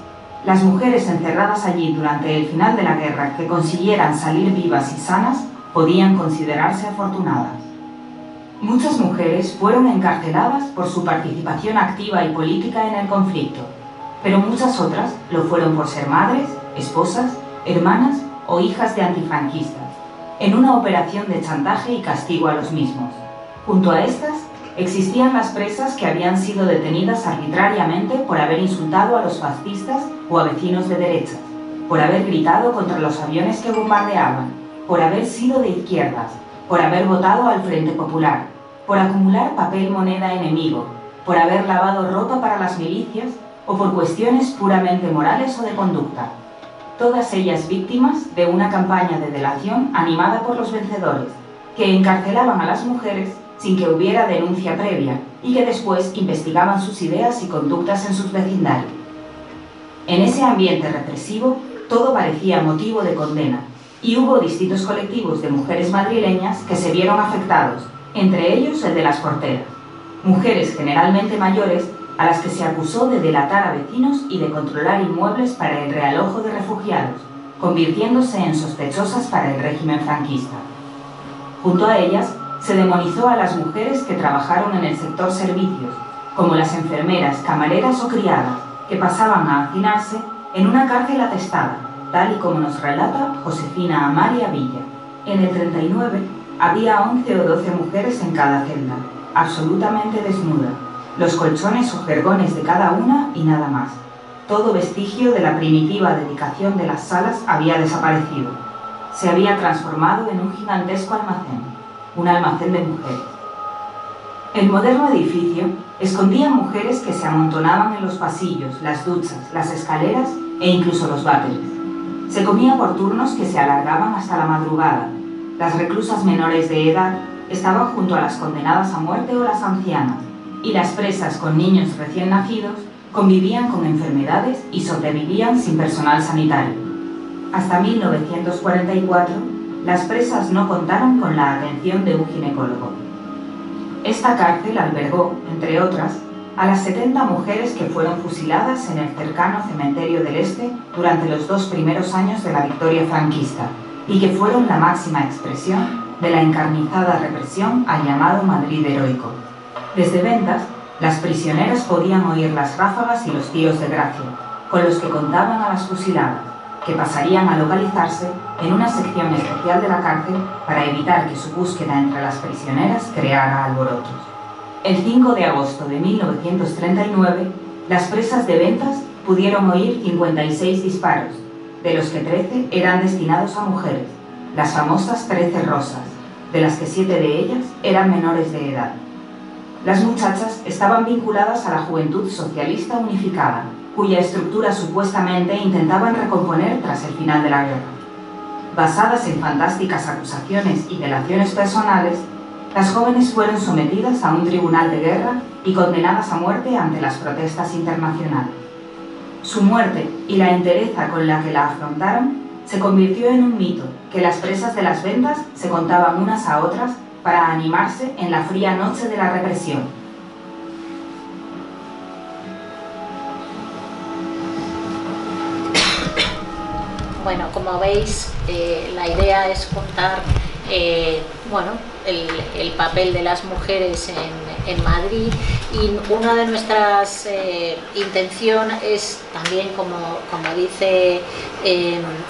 las mujeres encerradas allí durante el final de la guerra que consiguieran salir vivas y sanas podían considerarse afortunadas. Muchas mujeres fueron encarceladas por su participación activa y política en el conflicto, pero muchas otras lo fueron por ser madres, esposas, hermanas o hijas de antifranquistas, en una operación de chantaje y castigo a los mismos. Junto a estas, existían las presas que habían sido detenidas arbitrariamente por haber insultado a los fascistas o a vecinos de derechas, por haber gritado contra los aviones que bombardeaban, por haber sido de izquierdas, por haber votado al Frente Popular, por acumular papel moneda enemigo, por haber lavado ropa para las milicias o por cuestiones puramente morales o de conducta. Todas ellas víctimas de una campaña de delación animada por los vencedores, que encarcelaban a las mujeres sin que hubiera denuncia previa y que después investigaban sus ideas y conductas en sus vecindarios. En ese ambiente represivo, todo parecía motivo de condena, y hubo distintos colectivos de mujeres madrileñas que se vieron afectados, entre ellos el de las porteras, mujeres generalmente mayores a las que se acusó de delatar a vecinos y de controlar inmuebles para el realojo de refugiados, convirtiéndose en sospechosas para el régimen franquista. Junto a ellas, se demonizó a las mujeres que trabajaron en el sector servicios, como las enfermeras, camareras o criadas, que pasaban a hacinarse en una cárcel atestada, tal y como nos relata Josefina Amalia Villa. En el 39 había 11 o 12 mujeres en cada celda, absolutamente desnudas, los colchones o jergones de cada una y nada más. Todo vestigio de la primitiva dedicación de las salas había desaparecido. Se había transformado en un gigantesco almacén, un almacén de mujeres. El moderno edificio escondía mujeres que se amontonaban en los pasillos, las duchas, las escaleras e incluso los váteres. Se comía por turnos que se alargaban hasta la madrugada. Las reclusas menores de edad estaban junto a las condenadas a muerte o las ancianas, y las presas con niños recién nacidos convivían con enfermedades y sobrevivían sin personal sanitario. Hasta 1944, las presas no contaron con la atención de un ginecólogo. Esta cárcel albergó, entre otras, a las 70 mujeres que fueron fusiladas en el cercano Cementerio del Este durante los 2 primeros años de la victoria franquista y que fueron la máxima expresión de la encarnizada represión al llamado Madrid heroico. Desde Ventas, las prisioneras podían oír las ráfagas y los tiros de gracia, con los que contaban a las fusiladas, que pasarían a localizarse en una sección especial de la cárcel para evitar que su búsqueda entre las prisioneras creara alborotos. El 5 de agosto de 1939, las presas de Ventas pudieron oír 56 disparos, de los que 13 eran destinados a mujeres, las famosas 13 rosas, de las que 7 de ellas eran menores de edad. Las muchachas estaban vinculadas a la Juventud Socialista Unificada, cuya estructura supuestamente intentaban recomponer tras el final de la guerra. Basadas en fantásticas acusaciones y delaciones personales, las jóvenes fueron sometidas a un tribunal de guerra y condenadas a muerte ante las protestas internacionales. Su muerte y la entereza con la que la afrontaron se convirtió en un mito que las presas de las Ventas se contaban unas a otras para animarse en la fría noche de la represión. Bueno, como veis, la idea es contar el papel de las mujeres en Madrid, y una de nuestras intenciones es también, como dice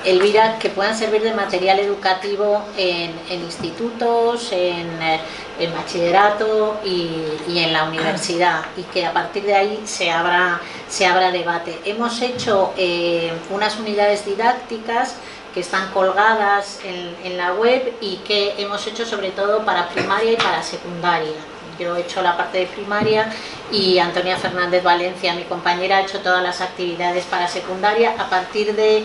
Elvira, que puedan servir de material educativo en institutos, en bachillerato y en la universidad, y que a partir de ahí se abra debate. Hemos hecho unas unidades didácticas que están colgadas en la web y que hemos hecho sobre todo para primaria y para secundaria. Yo he hecho la parte de primaria y Antonia Fernández Valencia, mi compañera, ha hecho todas las actividades para secundaria a partir de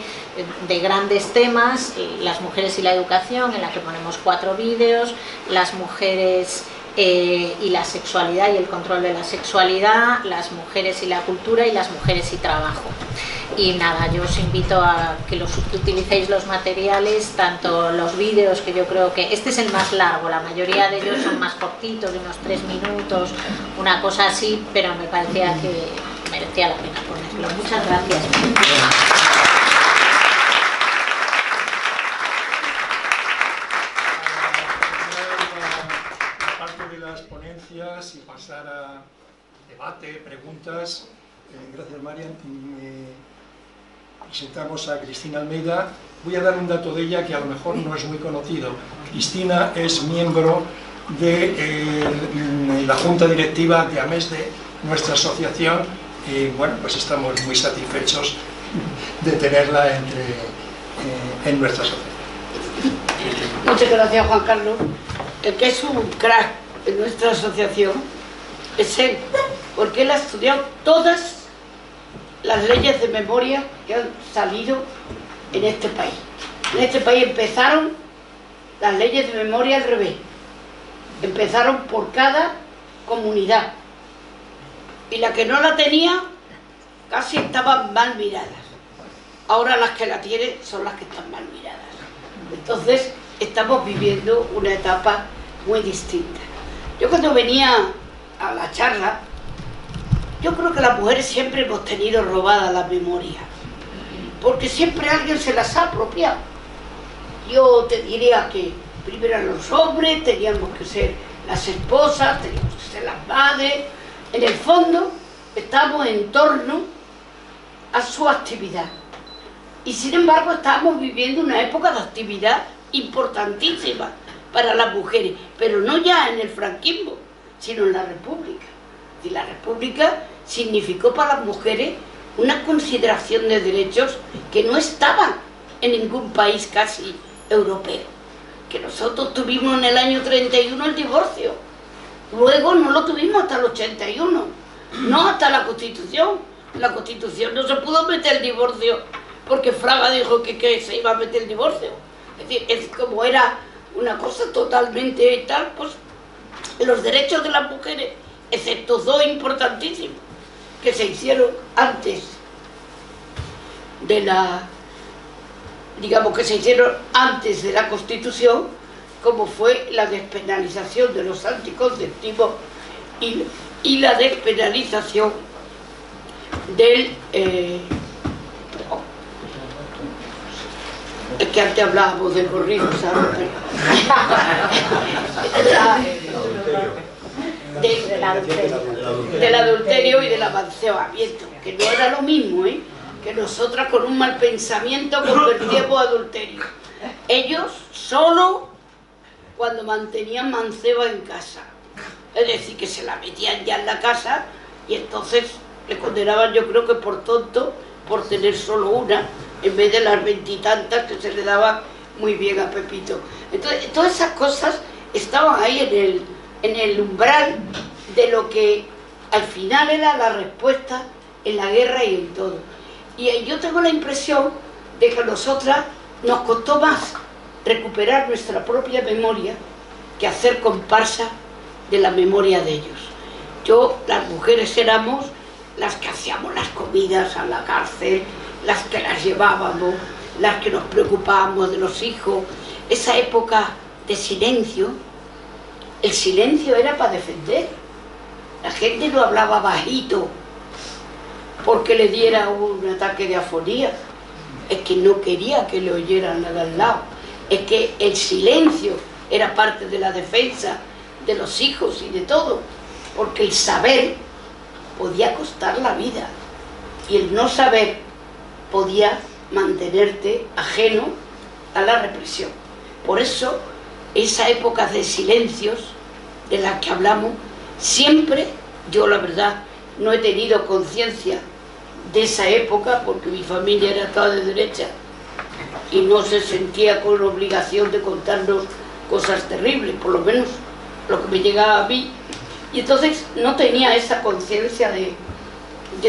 grandes temas: las mujeres y la educación, en la que ponemos 4 vídeos, las mujeres y la sexualidad y el control de la sexualidad, las mujeres y la cultura y las mujeres y trabajo. Y nada, yo os invito a que utilicéis los materiales, tanto los vídeos, que yo creo que este es el más largo, la mayoría de ellos son más cortitos, de unos 3 minutos, una cosa así, pero me parecía que merecía la pena ponerlo. Muchas gracias. Y pasar a debate, preguntas. Gracias, Marian. Presentamos a Cristina Almeida. Voy a dar un dato de ella que a lo mejor no es muy conocido. Cristina es miembro de la junta directiva de AMES, de nuestra asociación, y bueno, pues estamos muy satisfechos de tenerla en nuestra asociación. Muchas gracias, Juan Carlos. El que es un crack en nuestra asociación es él, porque él ha estudiado todas las leyes de memoria que han salido en este país. En este país empezaron las leyes de memoria al revés. Empezaron por cada comunidad, y la que no la tenía casi estaban mal miradas. Ahora las que la tienen son las que están mal miradas. Entonces estamos viviendo una etapa muy distinta. Yo cuando venía a la charla, yo creo que las mujeres siempre hemos tenido robada la memoria, porque siempre alguien se las ha apropiado. Yo te diría que primero eran los hombres, teníamos que ser las esposas, teníamos que ser las madres. En el fondo estamos en torno a su actividad, y sin embargo estamos viviendo una época de actividad importantísima para las mujeres, pero no ya en el franquismo, sino en la República. Y la República significó para las mujeres una consideración de derechos que no estaban en ningún país casi europeo. Que nosotros tuvimos en el año 31 el divorcio, luego no lo tuvimos hasta el 81, no hasta la Constitución. En la Constitución no se pudo meter el divorcio porque Fraga dijo que se iba a meter el divorcio. Es decir, es como era una cosa totalmente tal, pues los derechos de las mujeres, excepto 2 importantísimos, que se hicieron antes de la, digamos que se hicieron antes de la Constitución, como fue la despenalización de los anticonceptivos y la despenalización del Es que antes hablábamos de corrido, ¿sabes? Del adulterio y del amancebamiento, que no era lo mismo, ¿eh? Que nosotras con un mal pensamiento convertíamos adulterio. Ellos solo cuando mantenían manceba en casa, es decir, que se la metían ya en la casa y entonces le condenaban, yo creo que por tonto, por tener solo una, en vez de las 20 y tantas que se le daban muy bien a Pepito. Entonces, todas esas cosas estaban ahí en el umbral de lo que al final era la respuesta en la guerra y en todo. Y yo tengo la impresión de que a nosotras nos costó más recuperar nuestra propia memoria que hacer comparsa de la memoria de ellos. Las mujeres éramos las que hacíamos las comidas a la cárcel, las que las llevábamos, las que nos preocupábamos de los hijos. Esa época de silencio, el silencio era para defender. La gente no hablaba bajito porque le diera un ataque de afonía, es que no quería que le oyeran la de al lado, es que el silencio era parte de la defensa de los hijos y de todo, porque el saber podía costar la vida y el no saber podía mantenerte ajeno a la represión. Por eso, esa época de silencios de las que hablamos, siempre, yo la verdad, no he tenido conciencia de esa época porque mi familia era toda de derecha y no se sentía con obligación de contarnos cosas terribles, por lo menos lo que me llegaba a mí. Y entonces no tenía esa conciencia de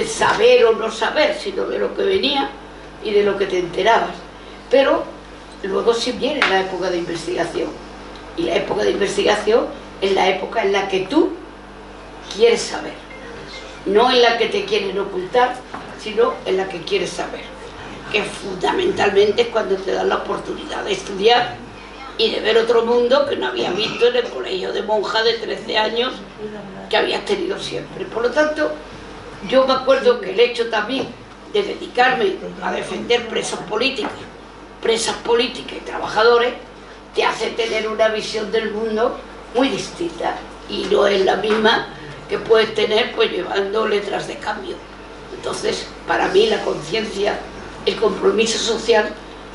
saber o no saber, sino de lo que venía y de lo que te enterabas. Pero luego sí viene la época de investigación. Y la época de investigación es la época en la que tú quieres saber. No en la que te quieren ocultar, sino en la que quieres saber. Que fundamentalmente es cuando te dan la oportunidad de estudiar y de ver otro mundo que no habías visto en el colegio de monja de 13 años que habías tenido siempre. Por lo tanto, yo me acuerdo que el hecho también de dedicarme a defender presas políticas y trabajadores, te hace tener una visión del mundo muy distinta y no es la misma que puedes tener pues llevando letras de cambio. Entonces, para mí la conciencia, el compromiso social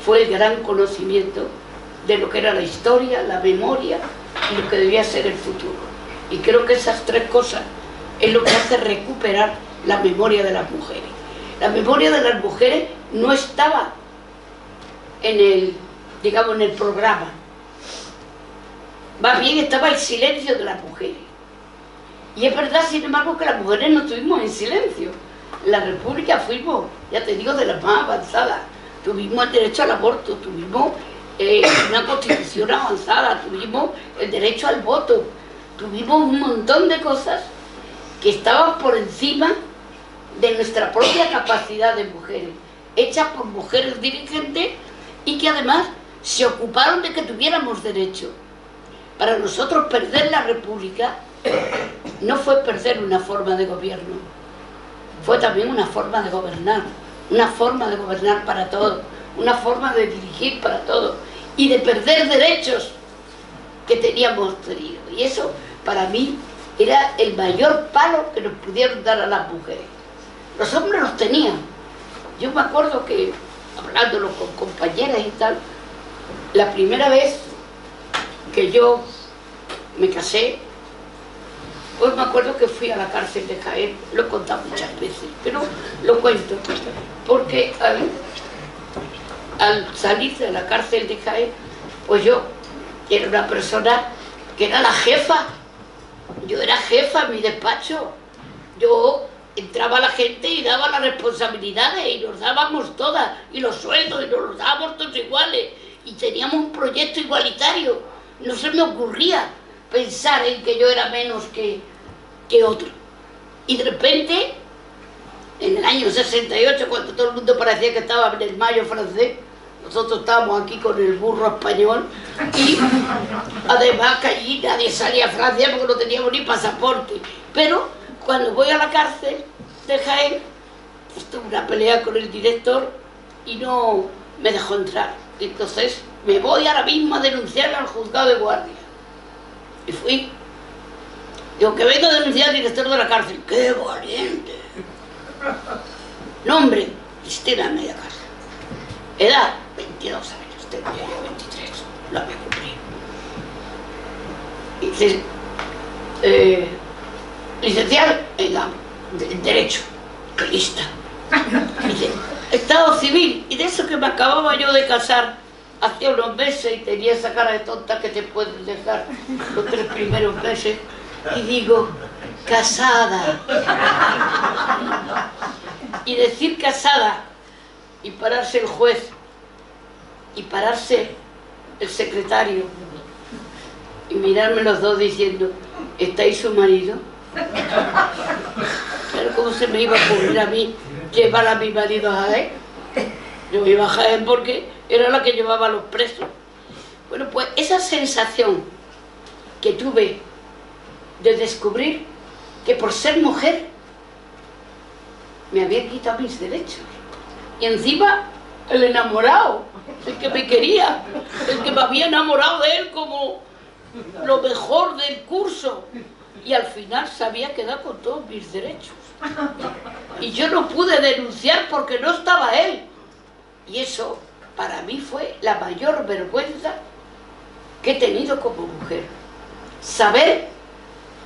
fue el gran conocimiento de lo que era la historia, la memoria y lo que debía ser el futuro. Y creo que esas tres cosas es lo que hace recuperar la memoria de las mujeres. La memoria de las mujeres no estaba en el programa. Más bien estaba el silencio de las mujeres. Y es verdad, sin embargo, que las mujeres no estuvimos en silencio. En la República fuimos, ya te digo, de las más avanzadas. Tuvimos el derecho al aborto, tuvimos una constitución avanzada, tuvimos el derecho al voto, tuvimos un montón de cosas que estaban por encima de nuestra propia capacidad de mujeres, hechas por mujeres dirigentes y que además se ocuparon de que tuviéramos derecho. Para nosotros perder la República no fue perder una forma de gobierno, fue también una forma de gobernar para todos, una forma de dirigir para todos y de perder derechos que teníamos tenido. Y eso para mí era el mayor palo que nos pudieron dar a las mujeres. Los hombres los tenían. Yo me acuerdo que, hablándolo con compañeras y tal, la primera vez que yo me casé, pues me acuerdo que fui a la cárcel de Jaén, lo he contado muchas veces, pero lo cuento, porque al salir de la cárcel de Jaén, pues yo era una persona que era la jefa, yo era jefa en mi despacho, yo entraba la gente y daba las responsabilidades y nos dábamos todas, y los sueldos, y nos los dábamos todos iguales, y teníamos un proyecto igualitario, no se me ocurría pensar en que yo era menos que otro. Y de repente, en el año 68, cuando todo el mundo parecía que estaba en el mayo francés, nosotros estábamos aquí con el burro español y además que allí nadie salía a Francia porque no teníamos ni pasaporte. Pero cuando voy a la cárcel de Jaén, pues tuve una pelea con el director y no me dejó entrar. Entonces me voy ahora mismo a denunciar al juzgado de guardia. Y fui. Digo, que vengo a denunciar al director de la cárcel. ¡Qué valiente! Nombre, Cristina Media Casa. Edad, 22 años. Tengo yo 23. Lo había cumplido. Y dice, licenciado en Derecho. ¡Qué lista! Dice, Estado civil. Y de eso que me acababa yo de casar hace unos meses y tenía esa cara de tonta que te puedes dejar los 3 primeros meses. Y digo, casada. Y decir casada, y pararse el juez, y pararse el secretario, y mirarme los dos diciendo, ¿estáis su marido? Claro, ¿cómo se me iba a ocurrir a mí llevar a mi marido a Jaén? Yo iba a Jaén porque era la que llevaba a los presos. Bueno, pues esa sensación que tuve de descubrir que por ser mujer me habían quitado mis derechos. Y encima el enamorado, el que me quería, el que me había enamorado de él como lo mejor del curso, y al final se había quedado con todos mis derechos. Y yo no pude denunciar porque no estaba él. Y eso para mí fue la mayor vergüenza que he tenido como mujer. Saber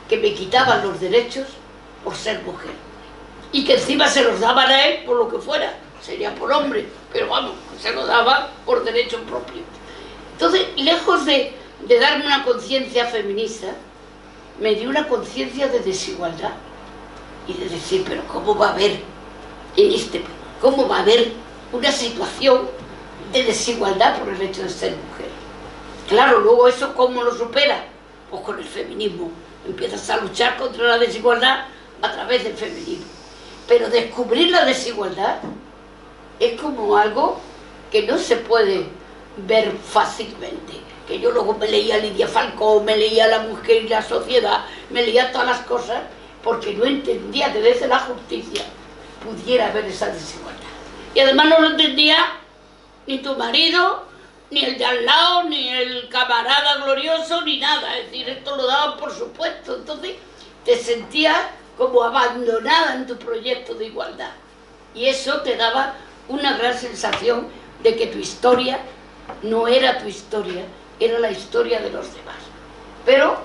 que me quitaban los derechos por ser mujer. Y que encima se los daban a él por lo que fuera. Sería por hombre, pero vamos, se los daban por derecho propio. Entonces, lejos de darme una conciencia feminista, me dio una conciencia de desigualdad. Y de decir, pero ¿cómo va a haber cómo va a haber una situación de desigualdad por el hecho de ser mujer? Claro, luego eso ¿cómo lo supera? Pues con el feminismo. Empiezas a luchar contra la desigualdad a través del feminismo. Pero descubrir la desigualdad es como algo que no se puede ver fácilmente. Que yo luego me leía Lidia Falcó, me leía La Mujer y la Sociedad, me leía todas las cosas, porque no entendía que desde la justicia pudiera haber esa desigualdad. Y además no lo entendía ni tu marido, ni el de al lado, ni el camarada glorioso, ni nada. Es decir, esto lo daban por supuesto. Entonces te sentías como abandonada en tu proyecto de igualdad. Y eso te daba una gran sensación de que tu historia no era tu historia, era la historia de los demás. Pero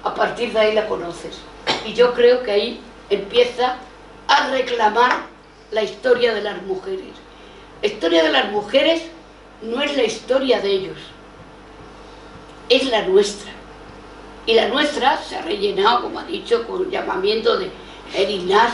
a partir de ahí la conoces. Y yo creo que ahí empieza a reclamar la historia de las mujeres. La historia de las mujeres no es la historia de ellos, es la nuestra. Y la nuestra se ha rellenado, como ha dicho, con el llamamiento de Eric Nas,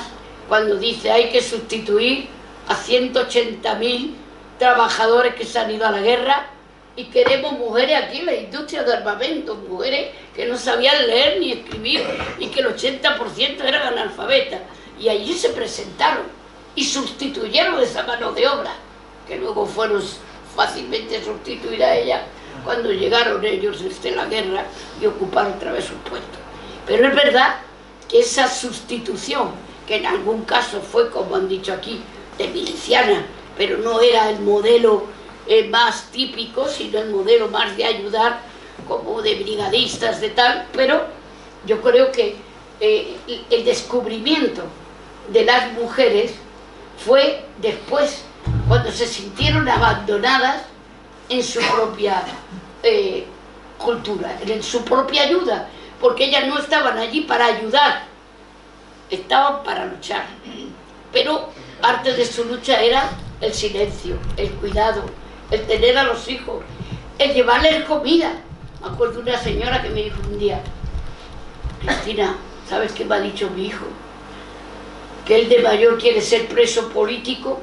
cuando dice hay que sustituir a 180.000 trabajadores que se han ido a la guerra y queremos mujeres aquí en la industria de armamento, mujeres que no sabían leer ni escribir y que el 80% eran analfabetas. Y allí se presentaron y sustituyeron esa mano de obra, que luego fueron fácilmente sustituir a ella cuando llegaron ellos desde la guerra y ocuparon otra vez sus puestos. Pero es verdad que esa sustitución, que en algún caso fue, como han dicho aquí, de miliciana, pero no era el modelo más típico, sino el modelo más de ayudar, como de brigadistas, de tal, pero yo creo que el descubrimiento de las mujeres fue después, cuando se sintieron abandonadas en su propia cultura, en su propia ayuda, porque ellas no estaban allí para ayudar, estaban para luchar. Pero parte de su lucha era el silencio, el cuidado, el tener a los hijos, el llevarles comida. Me acuerdo de una señora que me dijo un día, Cristina, ¿sabes qué me ha dicho mi hijo? Que él de mayor quiere ser preso político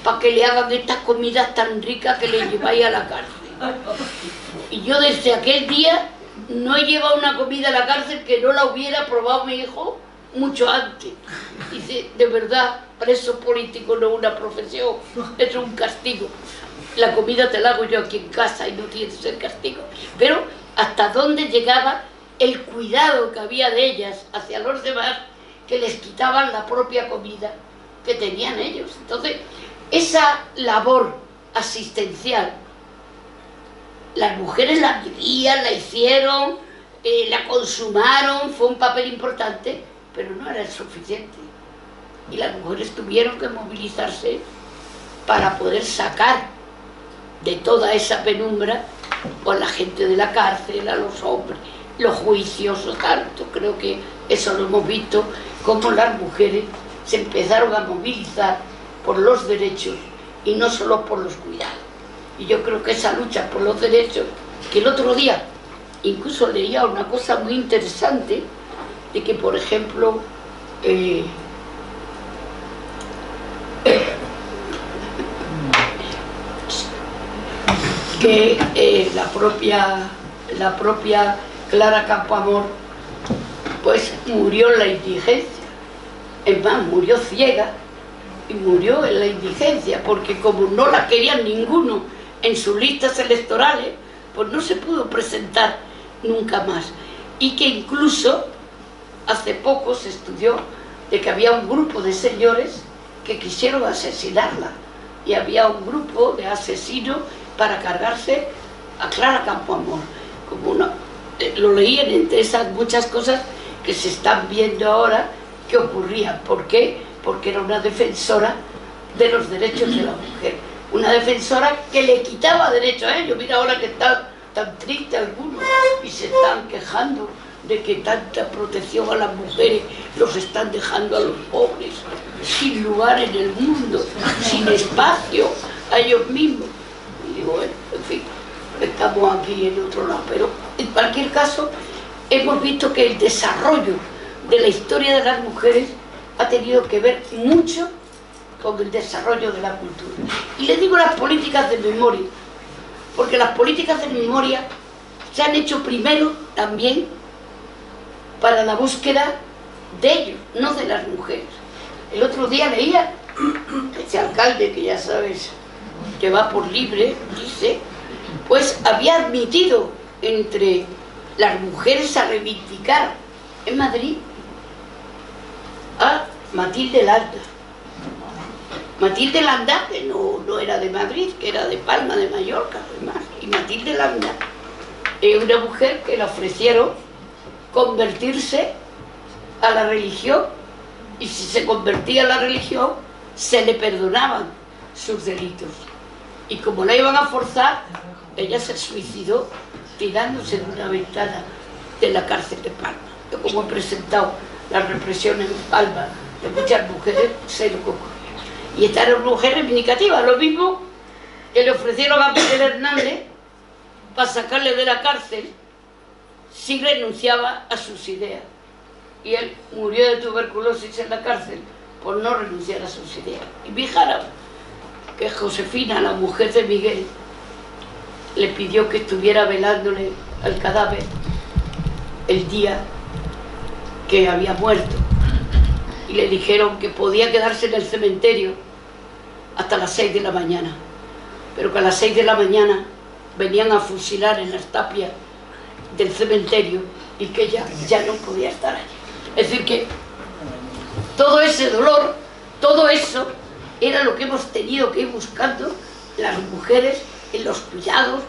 para que le hagan estas comidas tan ricas que le lleváis a la cárcel. Y yo desde aquel día no he llevado una comida a la cárcel que no la hubiera probado mi hijo mucho antes. Dice, de verdad, preso político no es una profesión, es un castigo. La comida te la hago yo aquí en casa y no tiene que ser castigo. Pero hasta dónde llegaba el cuidado que había de ellas hacia los demás, que les quitaban la propia comida que tenían ellos. Entonces, esa labor asistencial las mujeres la vivían, la hicieron, la consumaron, fue un papel importante, pero no era el suficiente. Y las mujeres tuvieron que movilizarse para poder sacar de toda esa penumbra a la gente de la cárcel, a los hombres, los juicios, tanto. Creo que eso lo hemos visto, cómo las mujeres se empezaron a movilizar por los derechos y no solo por los cuidados. Y yo creo que esa lucha por los derechos, que el otro día incluso leía una cosa muy interesante, de que por ejemplo que la propia Clara Campoamor pues murió en la indigencia, es más, murió ciega y murió en la indigencia, porque como no la querían ninguno en sus listas electorales, pues no se pudo presentar nunca más. Y que incluso hace poco se estudió de que había un grupo de señores que quisieron asesinarla, y había un grupo de asesinos para cargarse a Clara Campoamor. Como lo leían entre esas muchas cosas que se están viendo ahora que ocurrían. ¿Por qué? Porque era una defensora de los derechos de la mujer, una defensora que le quitaba derechos a ellos. Mira ahora que están tan tristes algunos y se están quejando de que tanta protección a las mujeres los están dejando a los pobres sin lugar en el mundo, sin espacio a ellos mismos. Y digo, bueno, en fin, estamos aquí en otro lado, pero en cualquier caso hemos visto que el desarrollo de la historia de las mujeres ha tenido que ver mucho con el desarrollo de la cultura. Y les digo las políticas de memoria, porque las políticas de memoria se han hecho primero también para la búsqueda de ellos, no de las mujeres. El otro día leía, ese alcalde que ya sabes que va por libre, dice, pues había admitido entre las mujeres a reivindicar en Madrid a Matilde Landa. Matilde Landa, que no era de Madrid, que era de Palma de Mallorca, además. Y Matilde Landa es una mujer que le ofrecieron convertirse a la religión, y si se convertía a la religión se le perdonaban sus delitos. Y como la iban a forzar, ella se suicidó tirándose de una ventana de la cárcel de Palma. Yo, como he presentado la represión en Palma de muchas mujeres, sé lo que ocurrió. Y esta era una mujer reivindicativa, lo mismo que le ofrecieron a Miguel Hernández para sacarle de la cárcel si renunciaba a sus ideas. Y él murió de tuberculosis en la cárcel por no renunciar a sus ideas. Y fijaros que Josefina, la mujer de Miguel, le pidió que estuviera velándole al cadáver el día que había muerto, y le dijeron que podía quedarse en el cementerio hasta las 6 de la mañana, pero que a las 6 de la mañana venían a fusilar en las tapias del cementerio y que ella ya no podía estar allí. Es decir, que todo ese dolor, todo eso era lo que hemos tenido que ir buscando las mujeres en los cuidados,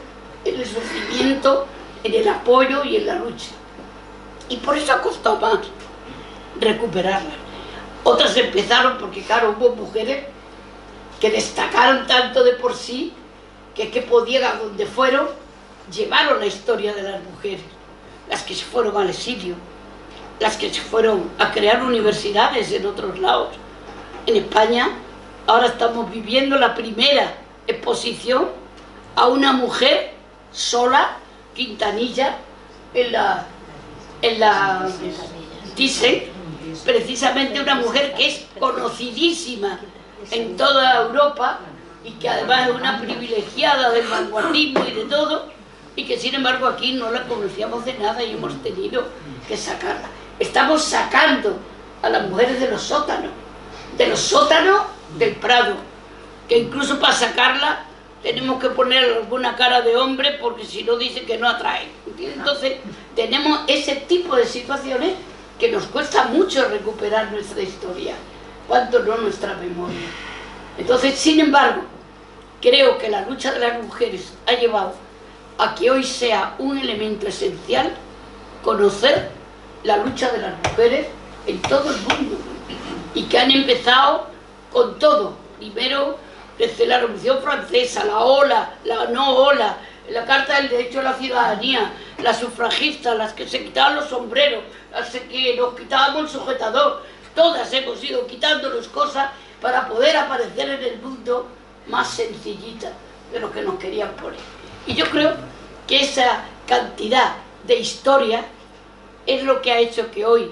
en el sufrimiento, en el apoyo y en la lucha. Y por eso ha costado más recuperarlas. Otras empezaron porque, claro, hubo mujeres que destacaron tanto de por sí que podían, a donde fueron, llevaron la historia de las mujeres. Las que se fueron al exilio, las que se fueron a crear universidades en otros lados. En España ahora estamos viviendo la primera exposición a una mujer sola, Quintanilla, en la Thyssen, precisamente una mujer que es conocidísima en toda Europa y que además es una privilegiada del vanguardismo y de todo, y que sin embargo aquí no la conocíamos de nada y hemos tenido que sacarla. Estamos sacando a las mujeres de los sótanos del Prado, que incluso para sacarla tenemos que poner alguna cara de hombre porque si no dice que no atrae. Entonces tenemos ese tipo de situaciones que nos cuesta mucho recuperar nuestra historia, cuanto no nuestra memoria. Entonces, sin embargo, creo que la lucha de las mujeres ha llevado a que hoy sea un elemento esencial conocer la lucha de las mujeres en todo el mundo, y que han empezado con todo, primero desde la Revolución Francesa, la ola, la no ola, la Carta del Derecho a la Ciudadanía, las sufragistas, las que se quitaban los sombreros, las que nos quitábamos el sujetador, todas hemos ido quitándonos cosas para poder aparecer en el mundo más sencillita de lo que nos querían poner. Y yo creo que esa cantidad de historia es lo que ha hecho que hoy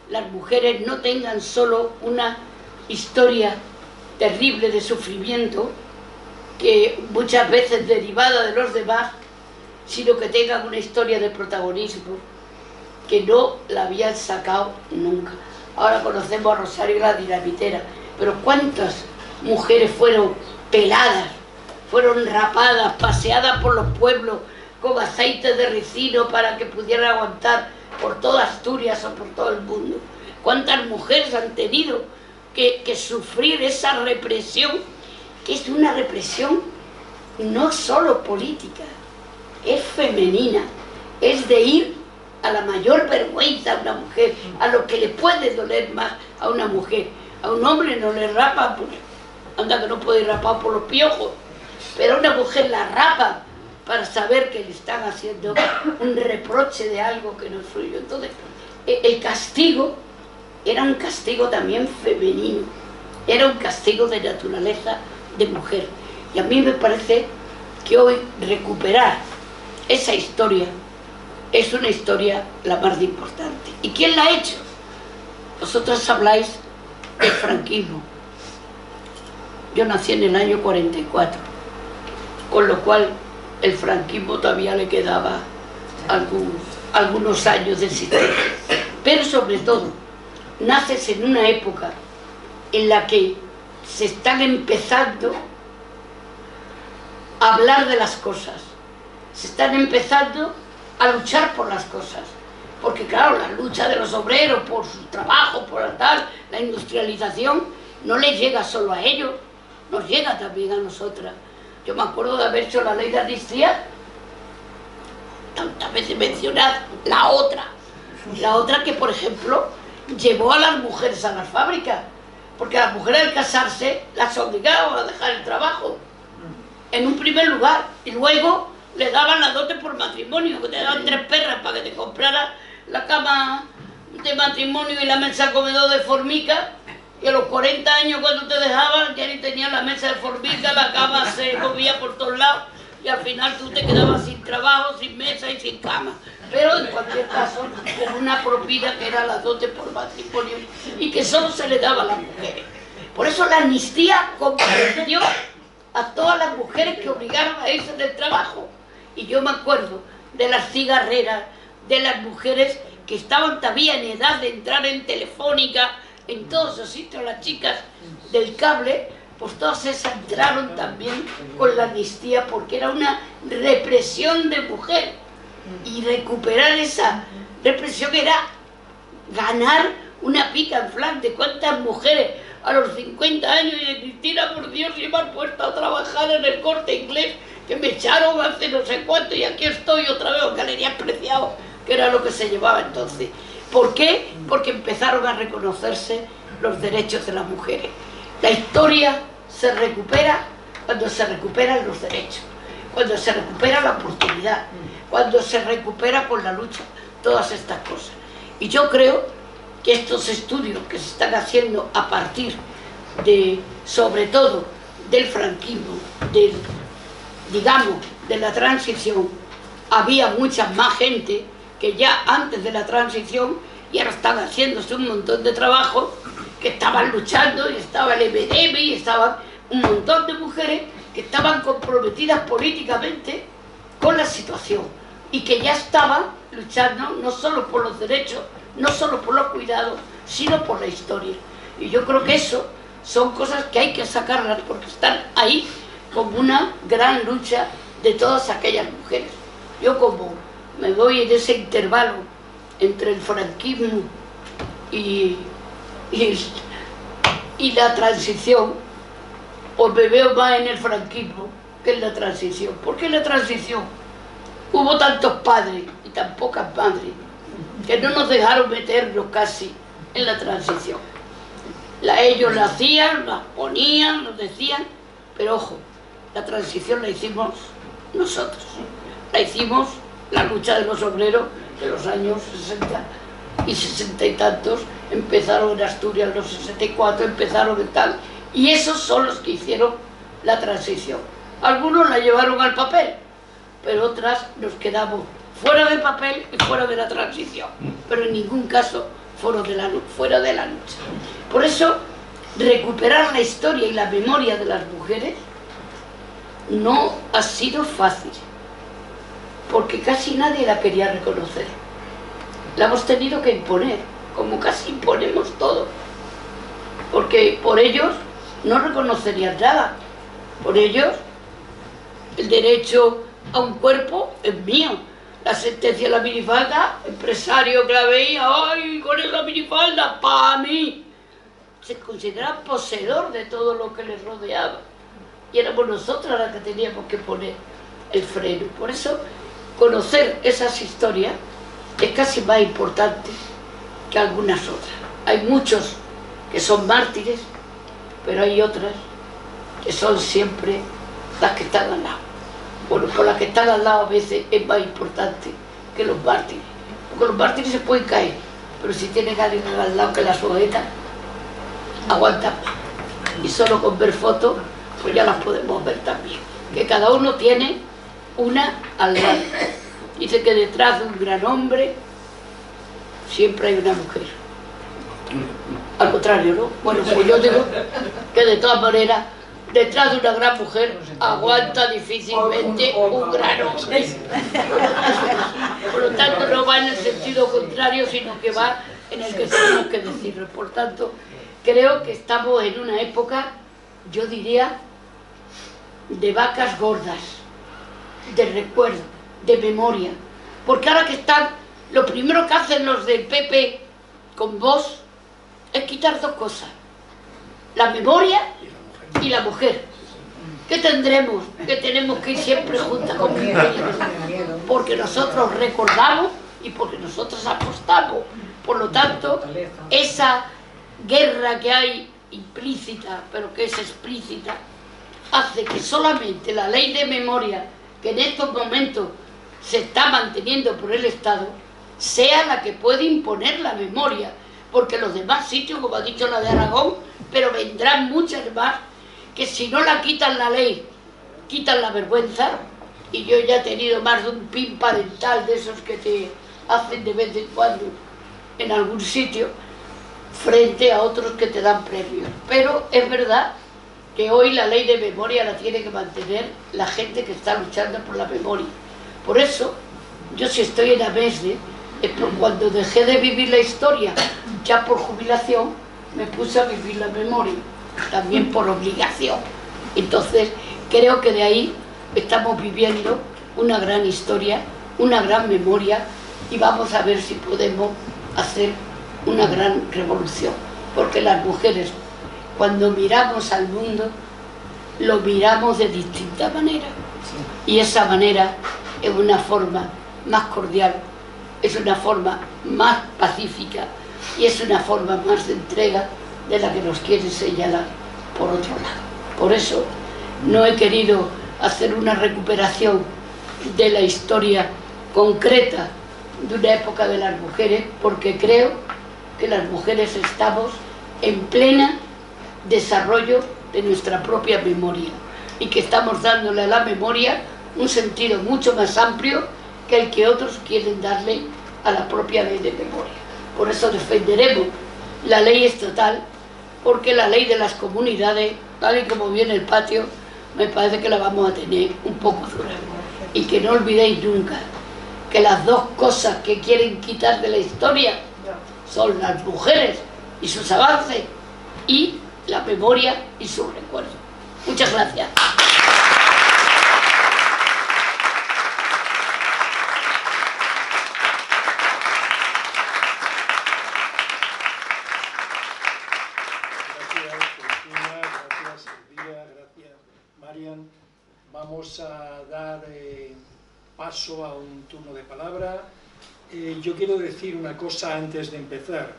las mujeres no tengan solo una historia terrible de sufrimiento, que muchas veces derivada de los demás, sino que tengan una historia de protagonismo que no la habían sacado nunca. Ahora conocemos a Rosario la Dinamitera, pero ¿cuántas mujeres fueron peladas, fueron rapadas, paseadas por los pueblos con aceite de ricino para que pudieran aguantar por toda Asturias o por todo el mundo? ¿Cuántas mujeres han tenido que sufrir esa represión, que es una represión no solo política, es femenina, es de ir a la mayor vergüenza a una mujer, a lo que le puede doler más a una mujer? A un hombre no le rapa, pues, anda que no puede ir rapado por los piojos, pero a una mujer la rapa para saber que le están haciendo un reproche de algo que no es suyo. Entonces, el castigo era un castigo también femenino, era un castigo de naturaleza de mujer. Y a mí me parece que hoy recuperar esa historia es una historia la más importante. ¿Y quién la ha hecho? Vosotros habláis del franquismo. Yo nací en el año 44, con lo cual el franquismo todavía le quedaba algunos años de existencia. Pero sobre todo, naces en una época en la que se están empezando a hablar de las cosas, se están empezando a luchar por las cosas, porque claro, la lucha de los obreros por su trabajo, por la industrialización, no les llega solo a ellos, nos llega también a nosotras. Yo me acuerdo de haber hecho la ley de amnistía, tantas veces mencionar la otra que, por ejemplo, llevó a las mujeres a las fábricas, porque a las mujeres al casarse las obligaban a dejar el trabajo, en un primer lugar, y luego le daban la dote por matrimonio, que te daban 3 perras para que te compraras la cama de matrimonio y la mesa comedor de formica, y a los 40 años cuando te dejaban ya ni tenías la mesa de formica, la cama se movía por todos lados, y al final tú te quedabas sin trabajo, sin mesa y sin cama. Pero en cualquier caso, con una propina que era la dote por matrimonio y que solo se le daba a las mujeres. Por eso la amnistía comprendió a todas las mujeres que obligaron a irse del trabajo. Y yo me acuerdo de las cigarreras, de las mujeres que estaban todavía en edad de entrar en Telefónica, en todos esos sitios, las chicas del cable, pues todas esas entraron también con la amnistía, porque era una represión de mujer. Y recuperar esa represión era ganar una pica en Flandes. ¿Cuántas mujeres a los 50 años y de Cristina, por Dios, se me han puesto a trabajar en el Corte Inglés, que me echaron hace no sé cuánto y aquí estoy otra vez en Galerías Preciados, que era lo que se llevaba entonces? ¿Por qué? Porque empezaron a reconocerse los derechos de las mujeres. La historia se recupera cuando se recuperan los derechos, cuando se recupera la oportunidad, cuando se recupera con la lucha, todas estas cosas. Y yo creo que estos estudios que se están haciendo a partir de, sobre todo, del franquismo, digamos, de la transición, había mucha más gente que ya antes de la transición, y ahora están haciéndose un montón de trabajo, que estaban luchando, y estaba el MDM, y estaban un montón de mujeres que estaban comprometidas políticamente con la situación, y que ya estaban luchando no solo por los derechos, no solo por los cuidados, sino por la historia. Y yo creo que eso son cosas que hay que sacarlas, porque están ahí como una gran lucha de todas aquellas mujeres. Yo, como me voy en ese intervalo entre el franquismo y la transición, pues me veo más en el franquismo que en la transición. ¿Por qué la transición? hubo tantos padres y tan pocas madres que no nos dejaron meternos casi en la transición. Ellos la hacían, la ponían, nos decían, pero ojo, la transición la hicimos nosotros. La hicimos la lucha de los obreros de los años 60 y 60 y tantos, empezaron en Asturias en los 64, empezaron en tal, y esos son los que hicieron la transición. Algunos la llevaron al papel, pero otras nos quedamos fuera del papel y fuera de la transición, pero en ningún caso fuera de la lucha. Por eso, recuperar la historia y la memoria de las mujeres no ha sido fácil, porque casi nadie la quería reconocer. La hemos tenido que imponer, como casi imponemos todo, porque por ellos no reconocerían nada. Por ellos, el derecho a un cuerpo es mío. La sentencia de la minifalda, empresario que la veía, ¡ay, con esa minifalda, para mí! Se considera poseedor de todo lo que les rodeaba. Y éramos nosotras las que teníamos que poner el freno. Por eso, conocer esas historias es casi más importante que algunas otras. Hay muchos que son mártires, pero hay otras que son siempre las que están al lado. Bueno, con las que están al lado a veces es más importante que los mártires, porque los mártires se pueden caer, pero si tienen a alguien al lado que la sujeta, aguantan. Y solo con ver fotos, pues ya las podemos ver también, que cada uno tiene una al lado. Dice que detrás de un gran hombre siempre hay una mujer. Al contrario, ¿no? Bueno, pues yo digo que de todas maneras, detrás de una gran mujer aguanta difícilmente un gran hombre. Por lo tanto, no va en el sentido contrario, sino que va en el que tenemos que decirlo. Por tanto, creo que estamos en una época, yo diría, de vacas gordas, de recuerdo, de memoria. Porque ahora que están, lo primero que hacen los del PP con Vox es quitar dos cosas: la memoria y la mujer. ¿Qué tendremos? Que tenemos que ir siempre juntas con mujeres, porque nosotros recordamos y porque nosotros apostamos. Por lo tanto, esa guerra que hay implícita, pero que es explícita, hace que solamente la ley de memoria, que en estos momentos se está manteniendo por el Estado, sea la que puede imponer la memoria, porque los demás sitios, como ha dicho la de Aragón, pero vendrán muchas más, que si no la quitan la ley, quitan la vergüenza. Y yo ya he tenido más de un pin parental de esos que te hacen de vez en cuando en algún sitio, frente a otros que te dan premios. Pero es verdad que hoy la ley de memoria la tiene que mantener la gente que está luchando por la memoria. Por eso, yo si estoy en AMESDE, es por cuando dejé de vivir la historia, ya por jubilación, me puse a vivir la memoria, también por obligación. Entonces, creo que de ahí estamos viviendo una gran historia, una gran memoria, y vamos a ver si podemos hacer una gran revolución. Porque las mujeres, cuando miramos al mundo, lo miramos de distinta manera. Y esa manera es una forma más cordial, es una forma más pacífica y es una forma más de entrega de la que nos quieren señalar por otro lado. Por eso no he querido hacer una recuperación de la historia concreta de una época de las mujeres, porque creo que las mujeres estamos en pleno desarrollo de nuestra propia memoria y que estamos dándole a la memoria un sentido mucho más amplio que el que otros quieren darle a la propia ley de memoria. Por eso defenderemos la ley estatal, porque la ley de las comunidades, tal y como viene el patio, me parece que la vamos a tener un poco dura. Y que no olvidéis nunca que las dos cosas que quieren quitar de la historia son las mujeres y sus avances y la memoria y sus recuerdos. Muchas gracias. Vamos a dar paso a un turno de palabra. Yo quiero decir una cosa antes de empezar,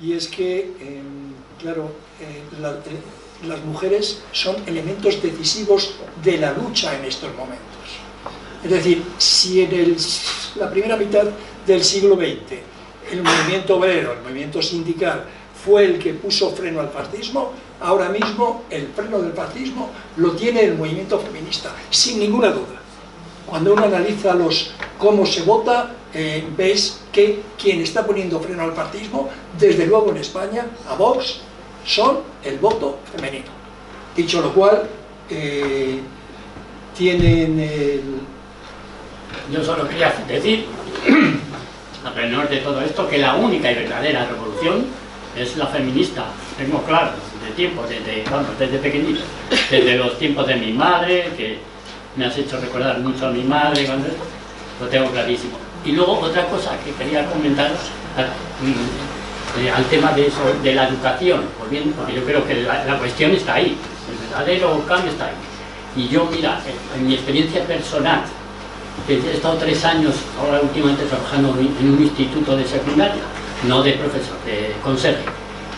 y es que, claro, las mujeres son elementos decisivos de la lucha en estos momentos. Es decir, si en la primera mitad del siglo XX el movimiento obrero, el movimiento sindical, fue el que puso freno al fascismo, ahora mismo el freno del fascismo lo tiene el movimiento feminista, sin ninguna duda. Cuando uno analiza cómo se vota, ves que quien está poniendo freno al fascismo, desde luego en España, a Vox, son el voto femenino. Dicho lo cual, tienen el... Yo solo quería decir, a tenor de todo esto, que la única y verdadera revolución es la feminista. Tengo claro, desde pequeñito, desde los tiempos de mi madre, que me has hecho recordar mucho a mi madre, lo tengo clarísimo. Y luego otra cosa que quería comentar al tema de la educación, porque yo creo que la cuestión está ahí, el verdadero cambio está ahí. Y yo, mira, en mi experiencia personal, que he estado 3 años, ahora últimamente trabajando en un instituto de secundaria, no de profesor, de conserje,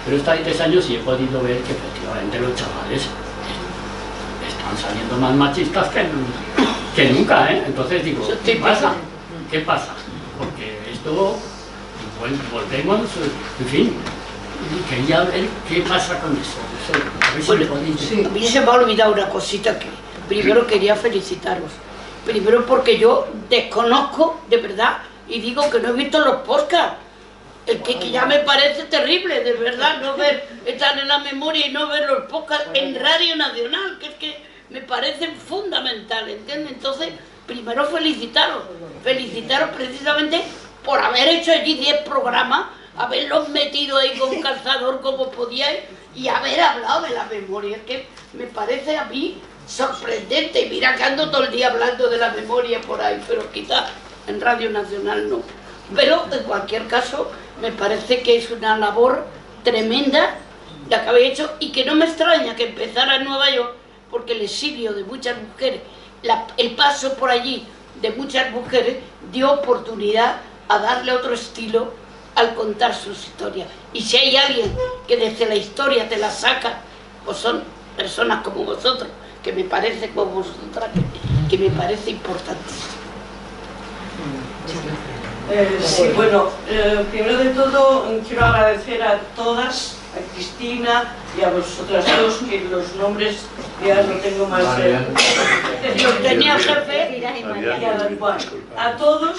pero he estado ahí 3 años y he podido ver que efectivamente los chavales están saliendo más machistas que nunca, ¿eh? Entonces digo, ¿qué pasa? ¿Qué pasa? Porque esto, volvemos, en fin, quería ver qué pasa con eso. A mí se me ha olvidado una cosita que primero quería felicitaros. Primero porque yo desconozco, de verdad, y digo que no he visto los podcasts. Que ya me parece terrible, de verdad, no ver, estar en la memoria y no ver los podcasts en Radio Nacional, que es que me parecen fundamentales, ¿entiendes? Entonces, primero felicitaros precisamente por haber hecho allí 10 programas, haberlos metido ahí con calzador como podíais y haber hablado de la memoria, que me parece a mí sorprendente. Y mira que ando todo el día hablando de la memoria por ahí, pero quizás en Radio Nacional no. Pero en cualquier caso me parece que es una labor tremenda la que habéis hecho, y que no me extraña que empezara en Nueva York, porque el exilio de muchas mujeres, el paso por allí de muchas mujeres dio oportunidad a darle otro estilo al contar sus historias. Y si hay alguien que desde la historia te la saca, pues son personas como vosotros, que me parece como vosotras, que me parece importante. Sí, bueno, primero de todo quiero agradecer a todas, a Cristina y a vosotras dos, que los nombres ya no tengo más. Los tenía jefe. A todos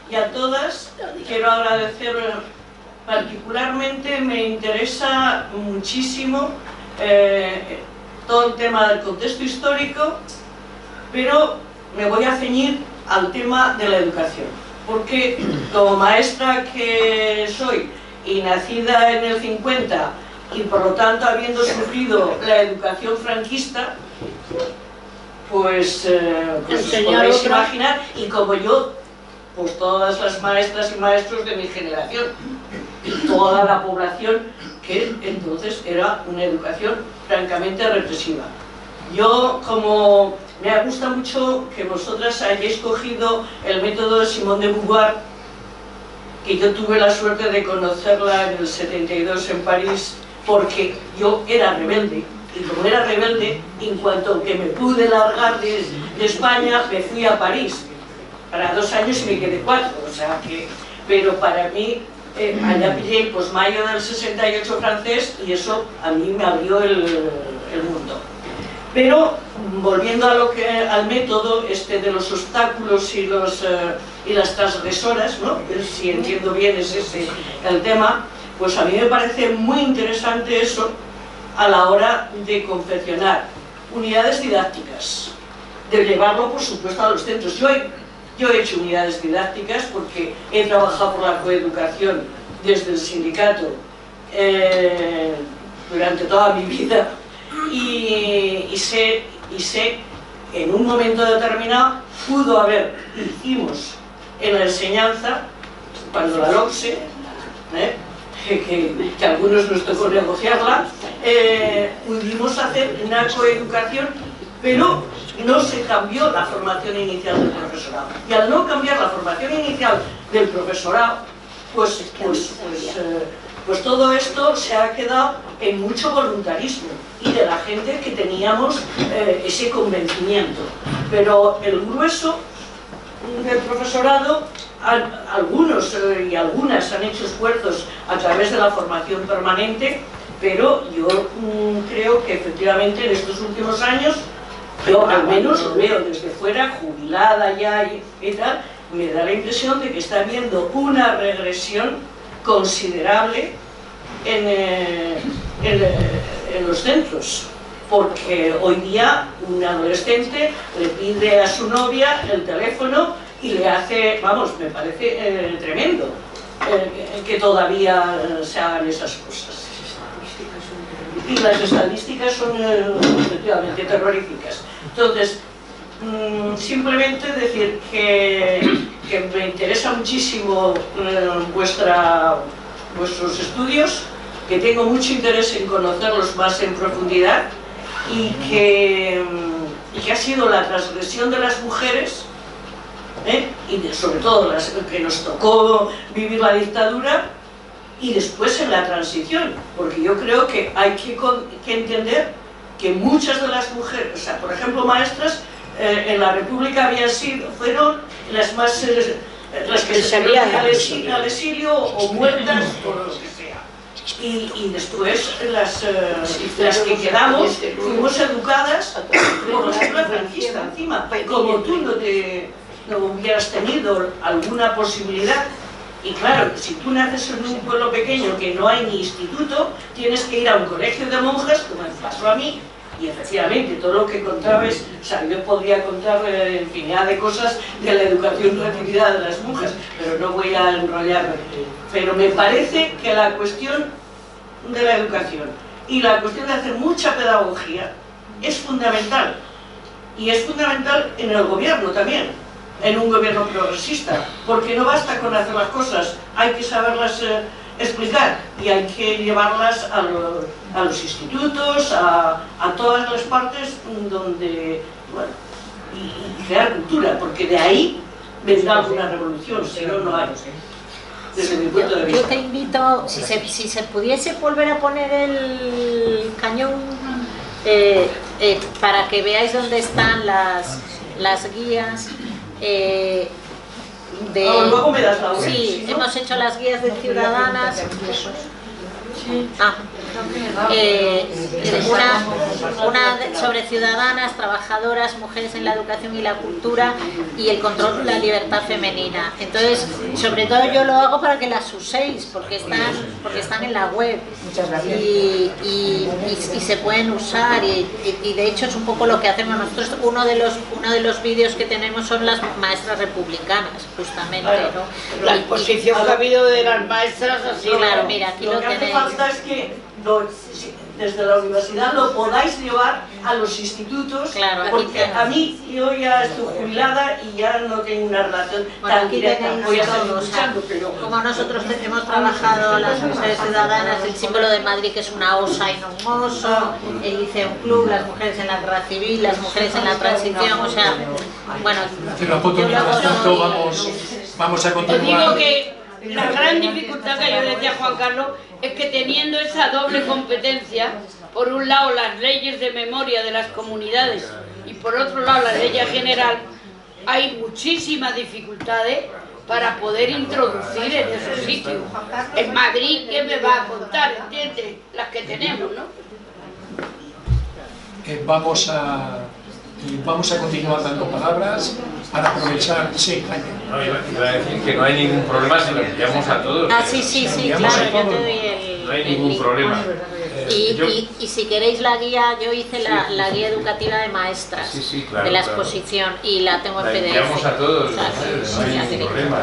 y a todas quiero agradecer particularmente, me interesa muchísimo todo el tema del contexto histórico, pero me voy a ceñir al tema de la educación, porque como maestra que soy y nacida en el 50 y por lo tanto habiendo sufrido la educación franquista, pues podéis imaginar, y como yo, pues todas las maestras y maestros de mi generación, toda la población, que entonces era una educación francamente represiva. Yo, como me gusta mucho que vosotras hayáis cogido el método de Simone de Beauvoir, que yo tuve la suerte de conocerla en el 72 en París, porque yo era rebelde, y como era rebelde, en cuanto que me pude largar de España, me fui a París para 2 años y me quedé 4, o sea que, pero para mí, allá pillé el posmayo del 68 francés, y eso a mí me abrió el mundo. Pero, volviendo al método de los obstáculos y las transgresoras, ¿no? Si entiendo bien es ese el tema, pues a mí me parece muy interesante eso a la hora de confeccionar unidades didácticas, de llevarlo, por supuesto, a los centros. Yo he hecho unidades didácticas porque he trabajado por la coeducación desde el sindicato durante toda mi vida, y sé en un momento determinado hicimos en la enseñanza, cuando la LOCSE, que a algunos nos tocó negociarla, pudimos hacer una coeducación, pero no se cambió la formación inicial del profesorado. Y al no cambiar la formación inicial del profesorado, pues todo esto se ha quedado en mucho voluntarismo y de la gente que teníamos ese convencimiento. Pero el grueso del profesorado, algunos y algunas han hecho esfuerzos a través de la formación permanente, pero yo creo que efectivamente en estos últimos años, yo al menos lo veo desde fuera, jubilada ya y tal, me da la impresión de que está habiendo una regresión considerable en los centros, porque hoy día un adolescente le pide a su novia el teléfono y le hace, vamos, me parece tremendo que todavía se hagan esas cosas. Y las estadísticas son efectivamente terroríficas. Entonces, simplemente decir que me interesa muchísimo vuestros estudios, que tengo mucho interés en conocerlos más en profundidad y que ha sido la transgresión de las mujeres, y sobre todo las que nos tocó vivir la dictadura, y después en la transición, porque yo creo que hay que entender que muchas de las mujeres, o sea, por ejemplo, maestras, en la República fueron las más, las que se salían al exilio o muertas o lo que sea. Y después las que quedamos fuimos educadas por la escuela franquista encima, como tú no hubieras tenido alguna posibilidad. Y claro, si tú naces en un pueblo pequeño que no hay ni instituto, tienes que ir a un colegio de monjas, como me pasó a mí, y efectivamente todo lo que contabas, o sea, yo podría contar infinidad de cosas de la educación recibida de las monjas, pero no voy a enrollarme. Pero me parece que la cuestión de la educación y la cuestión de hacer mucha pedagogía es fundamental, y es fundamental en el gobierno también, en un gobierno progresista, porque no basta con hacer las cosas, hay que saberlas explicar y hay que llevarlas a los institutos, a todas las partes donde, bueno, y crear cultura, porque de ahí vendrá alguna revolución, si no, no hay. Desde mi punto de vista. Yo te invito, si se pudiese volver a poner el cañón para que veáis dónde están las guías. Luego me das la web. Sí, hemos hecho las guías de ciudadanas. Una sobre ciudadanas, trabajadoras, mujeres en la educación y la cultura y el control de la libertad femenina. Entonces, sobre todo yo lo hago para que las uséis, porque están en la web y se pueden usar y de hecho es un poco lo que hacemos nosotros. Uno de los vídeos que tenemos son las maestras republicanas, justamente, ¿no? La exposición que ha habido de las maestras así. Claro, mira, aquí lo tenéis. Lo que hace falta es que desde la universidad lo podáis llevar a los institutos, claro, porque a mí, yo ya estoy jubilada y ya no tengo una relación tan directa, voy a estar luchando, pero... Como nosotros hemos trabajado las mujeres ciudadanas, el símbolo de Madrid, que es una osa y no un oso, el Liceo Club, las mujeres en la guerra civil, las mujeres en la transición, o sea, bueno... Vamos a continuar. Te digo que la gran dificultad que yo decía a Juan Carlos es que teniendo esa doble competencia, por un lado las leyes de memoria de las comunidades y por otro lado la ley general, hay muchísimas dificultades para poder introducir en esos sitios. En Madrid, ¿qué me va a contar? ¿Entiendes? Las que tenemos, ¿no? Vamos a continuar dando palabras para aprovechar. Sí, Jaime. No, iba a decir que no hay ningún problema si lo enviamos a todos. Sí, claro, yo te doy el... No hay ningún problema. Y si queréis la guía, yo hice la guía educativa de maestras claro, de la exposición y la tengo en PDF. La enviamos a todos, no hay ningún problema.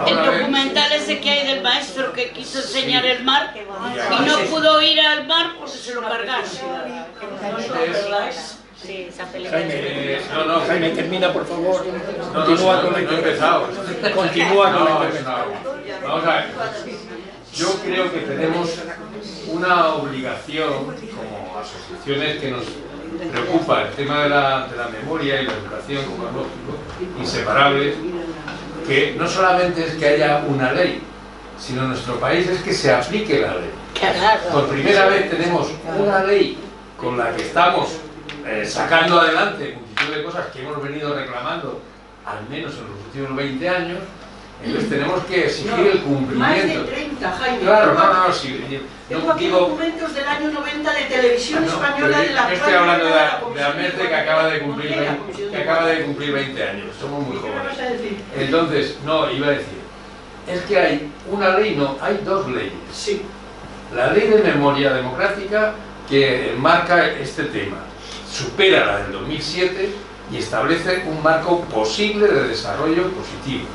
El documental ese que hay del maestro que quiso enseñar el mar y no pudo ir al mar porque se lo cargaron. Sí, Jaime, termina por favor. Continúa con la intervención. Vamos a ver. Yo creo que tenemos una obligación como asociaciones que nos preocupa el tema de la memoria y la educación, como es lógico, inseparables, que no solamente es que haya una ley, sino en nuestro país es que se aplique la ley. Por primera vez tenemos una ley con la que estamos sacando adelante multitud de cosas que hemos venido reclamando al menos en los últimos 20 años. Entonces tenemos que exigir el cumplimiento. Más de 30, Jaime. Claro, no, sí. Tengo aquí documentos del año 90 de Televisión Española de la... Yo estoy hablando de Amerte, que acaba de cumplir 20 años. Somos muy jóvenes. Entonces, no, iba a decir, es que hay una ley, no, hay dos leyes. Sí. La ley de memoria democrática, que enmarca este tema, supera la del 2007 y establece un marco posible de desarrollo positivo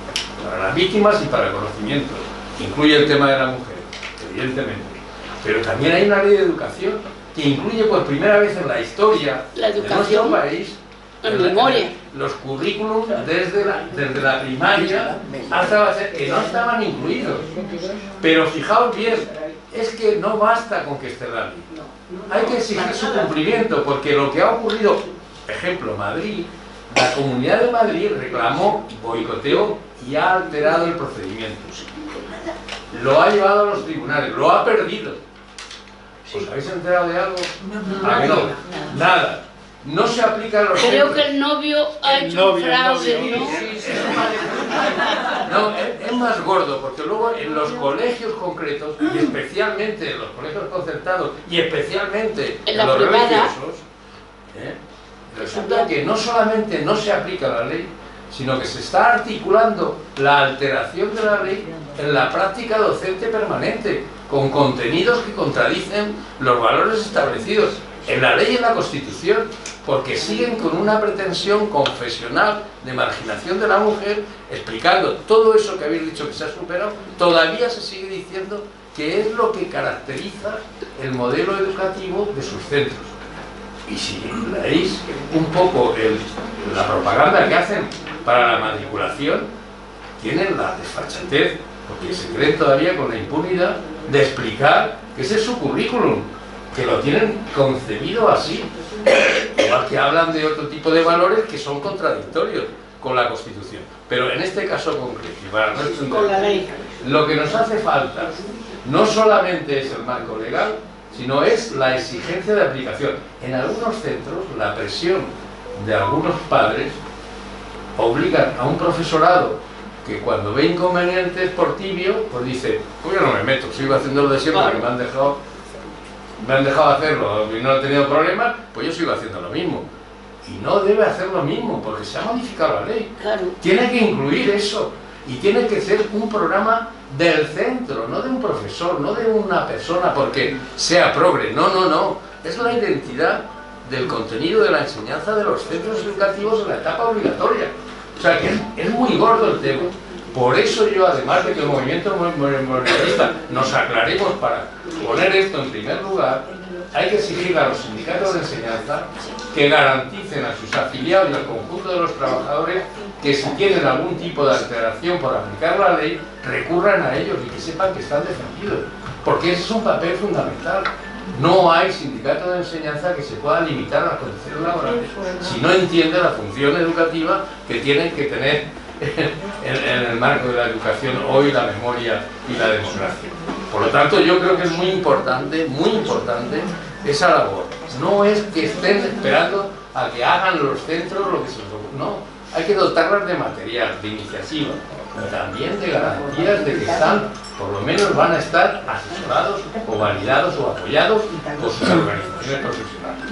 para las víctimas y para el conocimiento. Incluye el tema de la mujer, evidentemente. Pero también hay una ley de educación que incluye por primera vez en la historia de nuestro país los currículums desde la primaria hasta la base, que no estaban incluidos. Pero fijaos bien, es que no basta con que esté la ley. Hay que exigir su cumplimiento, porque lo que ha ocurrido, ejemplo, Madrid, la Comunidad de Madrid reclamó boicoteo y ha alterado el procedimiento. Lo ha llevado a los tribunales, lo ha perdido. ¿Os habéis enterado de algo? ¿A que no? Nada. No se aplica a los Creo centros. que el novio ha hecho un fraude, ¿no? No, es más gordo, porque luego en los colegios concretos, y especialmente en los colegios concertados, y especialmente en los religiosos, resulta que no solamente no se aplica la ley, sino que se está articulando la alteración de la ley en la práctica docente permanente, con contenidos que contradicen los valores establecidos en la ley y en la Constitución, porque siguen con una pretensión confesional de marginación de la mujer, explicando todo eso que habéis dicho que se ha superado. Todavía se sigue diciendo que es lo que caracteriza el modelo educativo de sus centros. Y si leéis un poco la propaganda que hacen para la matriculación, tienen la desfachatez, porque se creen todavía con la impunidad de explicar que ese es su currículum, que lo tienen concebido así, igual que hablan de otro tipo de valores que son contradictorios con la Constitución. Pero en este caso concreto, y para no extender, lo que nos hace falta no solamente es el marco legal, sino es la exigencia de aplicación. En algunos centros, la presión de algunos padres obligan a un profesorado que cuando ve inconvenientes por tibio, pues dice, pues yo no me meto, sigo haciendo lo de siempre, que me han dejado hacerlo y no he tenido problemas, pues yo sigo haciendo lo mismo. Y no debe hacer lo mismo, porque se ha modificado la ley. Tiene que incluir eso, y tiene que ser un programa del centro, no de un profesor, no de una persona porque sea progre, no, es la identidad del contenido de la enseñanza de los centros educativos en la etapa obligatoria. O sea que es muy gordo el tema. Por eso yo, además de que el movimiento memorialista nos aclaremos para poner esto en primer lugar, hay que exigir a los sindicatos de enseñanza que garanticen a sus afiliados y al conjunto de los trabajadores que si tienen algún tipo de alteración por aplicar la ley, recurran a ellos y que sepan que están defendidos. Porque ese es un papel fundamental. No hay sindicato de enseñanza que se pueda limitar a las condiciones laborales si no entiende la función educativa que tienen que tener en el marco de la educación hoy, la memoria y la democracia. Por lo tanto, yo creo que es muy importante esa labor. No es que estén esperando a que hagan los centros lo que se les ocurre. No, hay que dotarlas de material, de iniciativa y también de garantías de que están, por lo menos van a estar asesorados o validados o apoyados por sus organizaciones profesionales.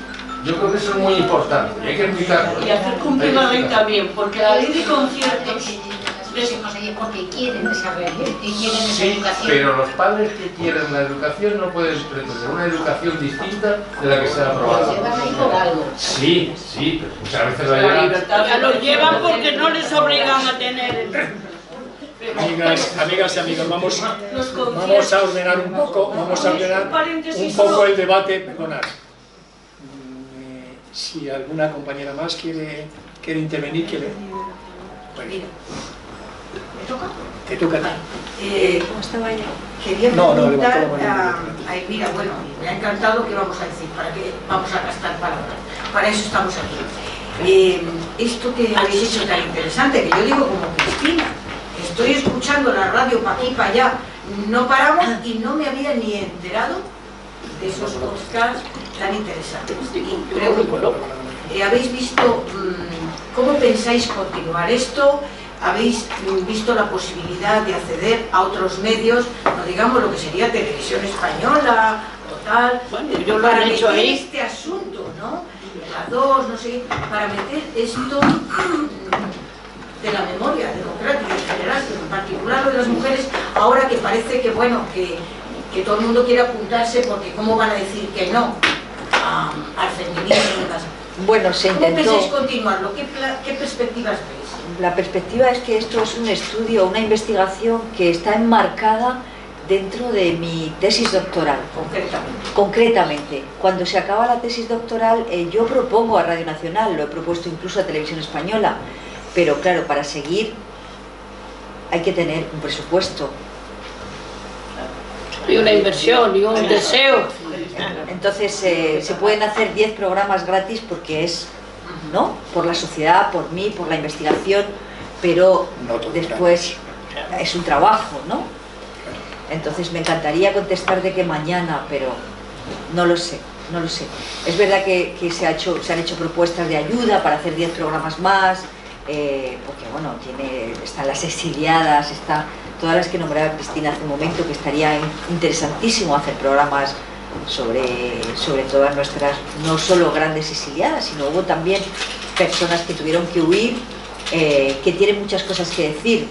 Yo creo que eso es muy importante y hay que explicarlo. Y hacer cumplir la ley también, porque la ley de conciertos... Porque quieren desarrollar, quieren esa Sí, educación. pero los padres que quieren la educación no pueden pretender una educación distinta de la que se ha aprobado. Se van a ir por algo. Sí, pero muchas veces la llevan. Ya lo llevan porque no les obligan a tener. Amigas y amigos, vamos a ordenar un poco, el debate. Perdonad. Si alguna compañera más quiere intervenir, bueno. toca? Te toca a ti. Quería No, preguntar levantó la mano. a Elvira, bueno, me ha encantado qué vamos a decir, para qué vamos a gastar palabras, para eso estamos aquí. Esto que habéis hecho tan interesante, que yo digo como Cristina, estoy escuchando la radio para aquí, para allá, no paramos y no me había ni enterado de esos podcasts tan interesantes. Y pregunto, ¿habéis visto cómo pensáis continuar esto? ¿Habéis visto la posibilidad de acceder a otros medios, no digamos lo que sería Televisión Española o tal, bueno, yo lo para he hecho meter ahí. este asunto, ¿no? Las dos, no sé, para meter esto de la memoria democrática en general, pero en particular lo de las mujeres, ahora que parece que, bueno, que todo el mundo quiere apuntarse porque ¿cómo van a decir que no al feminismo? Bueno, se ¿Cómo intentó... pensáis continuarlo? ¿Qué perspectivas veis? La perspectiva es que esto es un estudio, una investigación que está enmarcada dentro de mi tesis doctoral. Concretamente, cuando se acaba la tesis doctoral, yo propongo a Radio Nacional, lo he propuesto incluso a Televisión Española, pero claro, para seguir hay que tener un presupuesto. Y una inversión, y un deseo. Entonces se pueden hacer 10 programas gratis porque es, ¿no?, por la sociedad, por mí, por la investigación, pero después es un trabajo, ¿no? Entonces me encantaría contestar de que mañana, pero no lo sé, no lo sé. Es verdad que se han hecho propuestas de ayuda para hacer 10 programas más, porque bueno, están las exiliadas, están todas las que nombraba Cristina hace un momento, que estaría interesantísimo hacer programas sobre todas nuestras, no solo grandes exiliadas, sino hubo también personas que tuvieron que huir, que tienen muchas cosas que decir.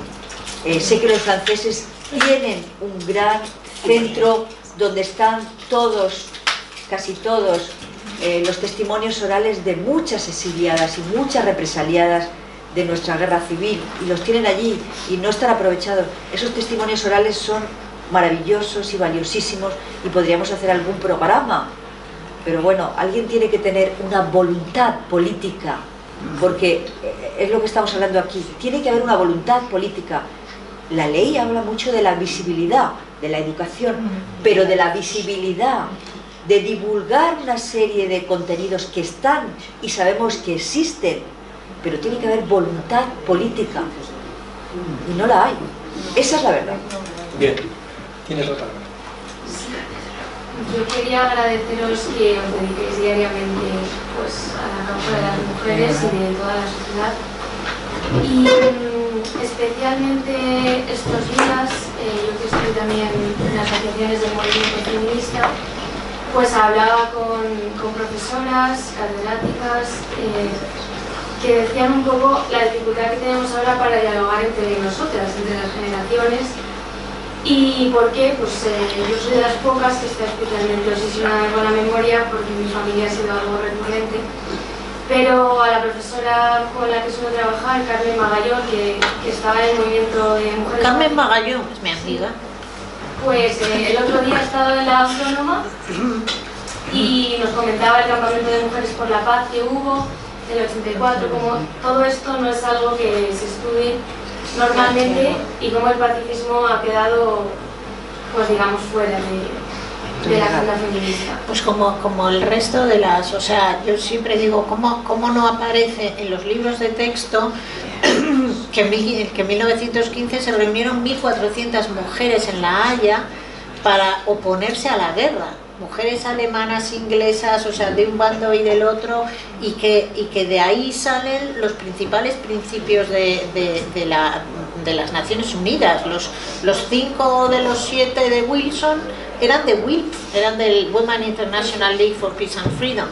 Sé que los franceses tienen un gran centro donde están todos, casi todos, los testimonios orales de muchas exiliadas y muchas represaliadas de nuestra guerra civil, y los tienen allí y no están aprovechados. Esos testimonios orales son maravillosos y valiosísimos y podríamos hacer algún programa, pero bueno, alguien tiene que tener una voluntad política, porque es lo que estamos hablando aquí, tiene que haber una voluntad política. La ley habla mucho de la visibilidad de la educación, pero de la visibilidad, de divulgar una serie de contenidos que están y sabemos que existen, pero tiene que haber voluntad política y no la hay. Esa es la verdad. Bien, tienes la palabra. Yo quería agradeceros que os dediquéis diariamente pues, a la causa de las mujeres y de toda la sociedad. Y especialmente estos días, yo que estoy también en asociaciones del movimiento feminista, pues hablaba con profesoras, catedráticas, que decían un poco la dificultad que tenemos ahora para dialogar entre nosotras, entre las generaciones. ¿Y por qué? Pues yo soy de las pocas que está especialmente obsesionada con la memoria, porque en mi familia ha sido algo recurrente. Pero a la profesora con la que suelo trabajar, Carmen Magallón, que estaba en el movimiento de mujeres... Carmen Magallón es mi amiga. Pues el otro día he estado en la Autónoma y nos comentaba el campamento de mujeres por la paz que hubo en el 84, como todo esto no es algo que se estudie normalmente y como el pacifismo ha quedado, pues digamos, fuera de la agenda feminista. Pues como el resto de las, o sea, yo siempre digo, ¿cómo no aparece en los libros de texto que en 1915 se reunieron 1.400 mujeres en La Haya para oponerse a la guerra? Mujeres alemanas, inglesas, o sea, de un bando y del otro, y que de ahí salen los principales principios de las Naciones Unidas. Los 5 de los 7 de Wilson eran de WILF, eran del Women International League for Peace and Freedom.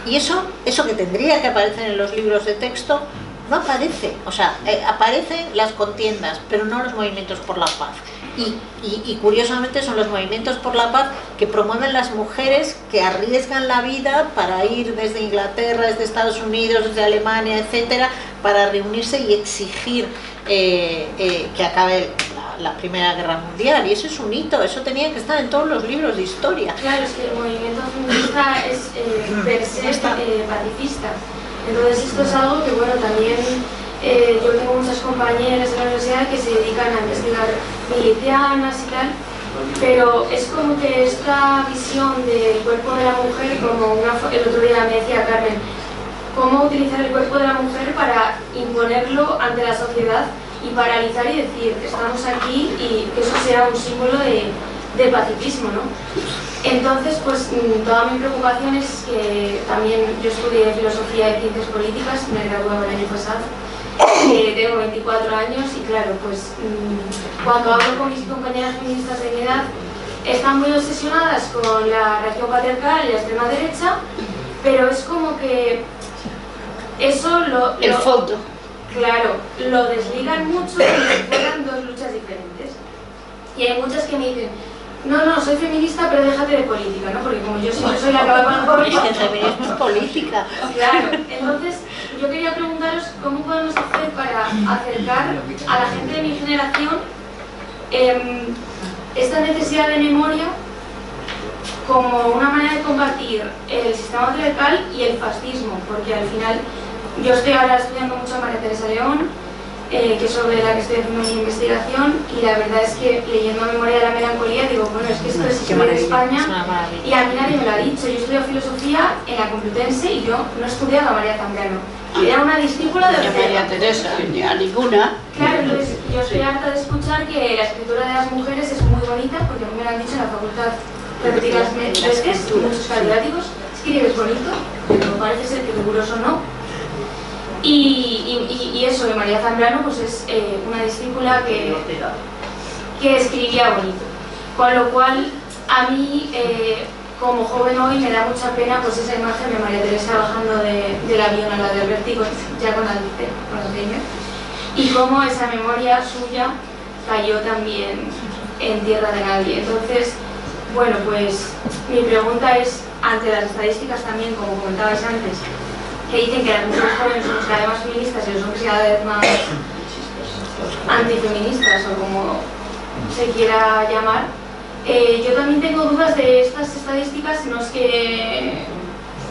Y eso que tendría que aparecer en los libros de texto, no aparece. O sea, aparecen las contiendas, pero no los movimientos por la paz. Y curiosamente son los movimientos por la paz que promueven las mujeres que arriesgan la vida para ir desde Inglaterra, desde Estados Unidos, desde Alemania, etcétera, para reunirse y exigir que acabe la Primera Guerra Mundial. Y eso es un hito, eso tenía que estar en todos los libros de historia. Claro, es que el movimiento feminista es per se pacifista. Entonces esto es algo que, bueno, también yo tengo muchas compañeras en la universidad que se dedican a investigar milicianas y tal, pero es como que esta visión del cuerpo de la mujer, como el otro día me decía Carmen, cómo utilizar el cuerpo de la mujer para imponerlo ante la sociedad y paralizar y decir, estamos aquí, y que eso sea un símbolo de pacifismo, ¿no? Entonces, pues toda mi preocupación es que también yo estudié Filosofía y Ciencias Políticas, me gradué el año pasado, tengo 24 años y claro, pues cuando hablo con mis compañeras feministas de mi edad, están muy obsesionadas con la reacción patriarcal y la extrema derecha, pero es como que eso el fondo. Claro, lo desligan mucho como si fueran dos luchas diferentes. Y hay muchas que me dicen, no, soy feminista, pero déjate de política, ¿no? Porque como yo siempre soy la que va con la política. Es que feminista es política. Claro, entonces yo quería preguntaros cómo podemos hacer para acercar a la gente de mi generación esta necesidad de memoria como una manera de combatir el sistema patriarcal y el fascismo, porque al final yo estoy ahora estudiando mucho a María Teresa León, que es sobre la que estoy haciendo mi investigación, y la verdad es que leyendo Memoria de la Melancolía digo, bueno, es que esto es historia de España y a mí nadie me lo ha dicho. Yo estudio filosofía en la Complutense y yo no he estudiado a María Zambrano, era una discípula de María Teresa, ni a ninguna. Claro, entonces yo estoy harta de escuchar que la escritura de las mujeres es muy bonita, porque a mí me lo han dicho en la facultad repetidas veces, muchos catedráticos, escribes bonito, pero parece ser que riguroso no. Y eso de María Zambrano pues es una discípula que escribía bonito, con lo cual a mí como joven hoy me da mucha pena pues esa imagen de María Teresa bajando del avión a la de Alberti ya con Alzheimer, y cómo esa memoria suya cayó también en tierra de nadie. Entonces, bueno, pues mi pregunta es, ante las estadísticas también, como comentabais antes, que dicen que las mujeres jóvenes somos cada vez más feministas y los hombres cada vez más antifeministas, o como se quiera llamar, yo también tengo dudas de estas estadísticas. No es que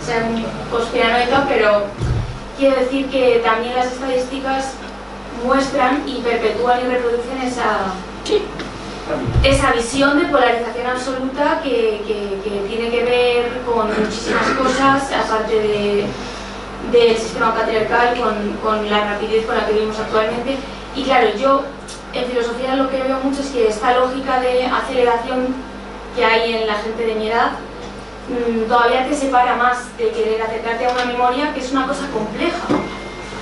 sean conspiranoicas, pero quiero decir que también las estadísticas muestran y perpetúan y reproducen esa visión de polarización absoluta que tiene que ver con muchísimas cosas, aparte del sistema patriarcal, con la rapidez con la que vivimos actualmente. Y claro, yo en filosofía lo que veo mucho es que esta lógica de aceleración que hay en la gente de mi edad todavía te separa más de querer acercarte a una memoria que es una cosa compleja,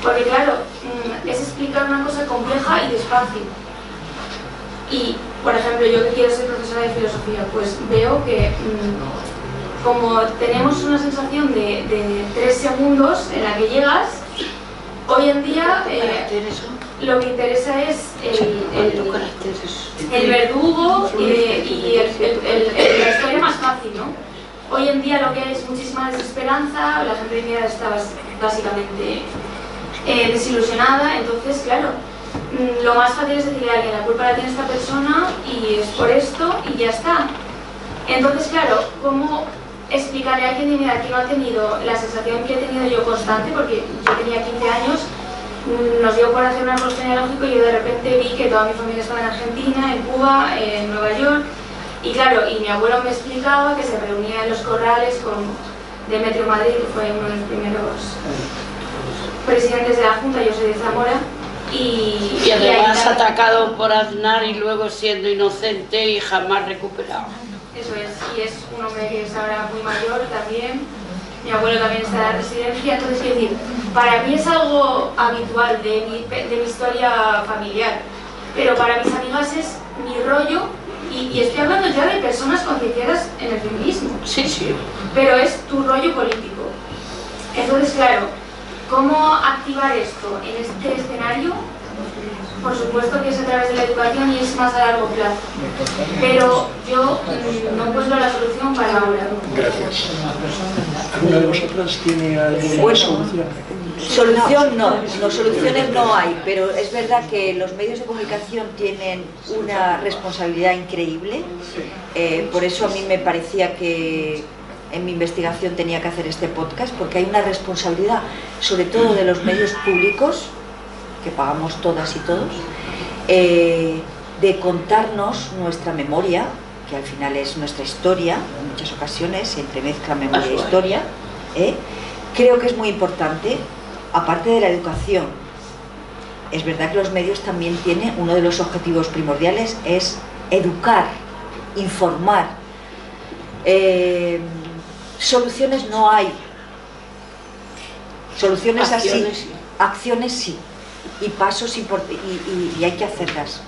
porque claro, es explicar una cosa compleja y despacio. Y por ejemplo, yo que quiero ser profesora de filosofía, pues veo que como tenemos una sensación de 3 segundos en la que llegas, hoy en día lo que interesa es el verdugo y la historia más fácil, ¿no? Hoy en día lo que hay es muchísima desesperanza, la gente de mi edad está básicamente desilusionada, entonces claro, lo más fácil es decirle a alguien, la culpa la tiene esta persona y es por esto y ya está. Entonces claro, ¿cómo explicarle a alguien de mi edad que no ha tenido la sensación que he tenido yo constante? Porque yo tenía 15 años, nos dio por hacer un árbol genealógico y yo de repente vi que toda mi familia estaba en Argentina, en Cuba, en Nueva York, y claro, y mi abuelo me explicaba que se reunía en los corrales con Demetrio Madrid, que fue uno de los primeros presidentes de la Junta, yo soy de Zamora, y además atacado por Aznar y luego siendo inocente y jamás recuperado. Eso es, y es un hombre que es ahora muy mayor también. Mi abuelo también está en la residencia. Entonces, quiero decir, para mí es algo habitual de mi historia familiar, pero para mis amigas es mi rollo, y estoy hablando ya de personas concienciadas en el feminismo. Sí, sí. Pero es tu rollo político. Entonces, claro, ¿cómo activar esto en este escenario? Por supuesto que es a través de la educación y es más a largo plazo, pero yo no encuentro la solución para ahora. Gracias. ¿Alguna de vosotras tiene alguna solución? Solución no, soluciones no hay, pero es verdad que los medios de comunicación tienen una responsabilidad increíble, por eso a mí me parecía que en mi investigación tenía que hacer este podcast, porque hay una responsabilidad, sobre todo de los medios públicos, que pagamos todas y todos, de contarnos nuestra memoria, que al final es nuestra historia, en muchas ocasiones se entremezcla memoria e historia. Creo que es muy importante, aparte de la educación. Es verdad que los medios también tienen, uno de los objetivos primordiales es educar, informar. Soluciones no hay. Soluciones así, acciones sí, y pasos y hay que hacerlas,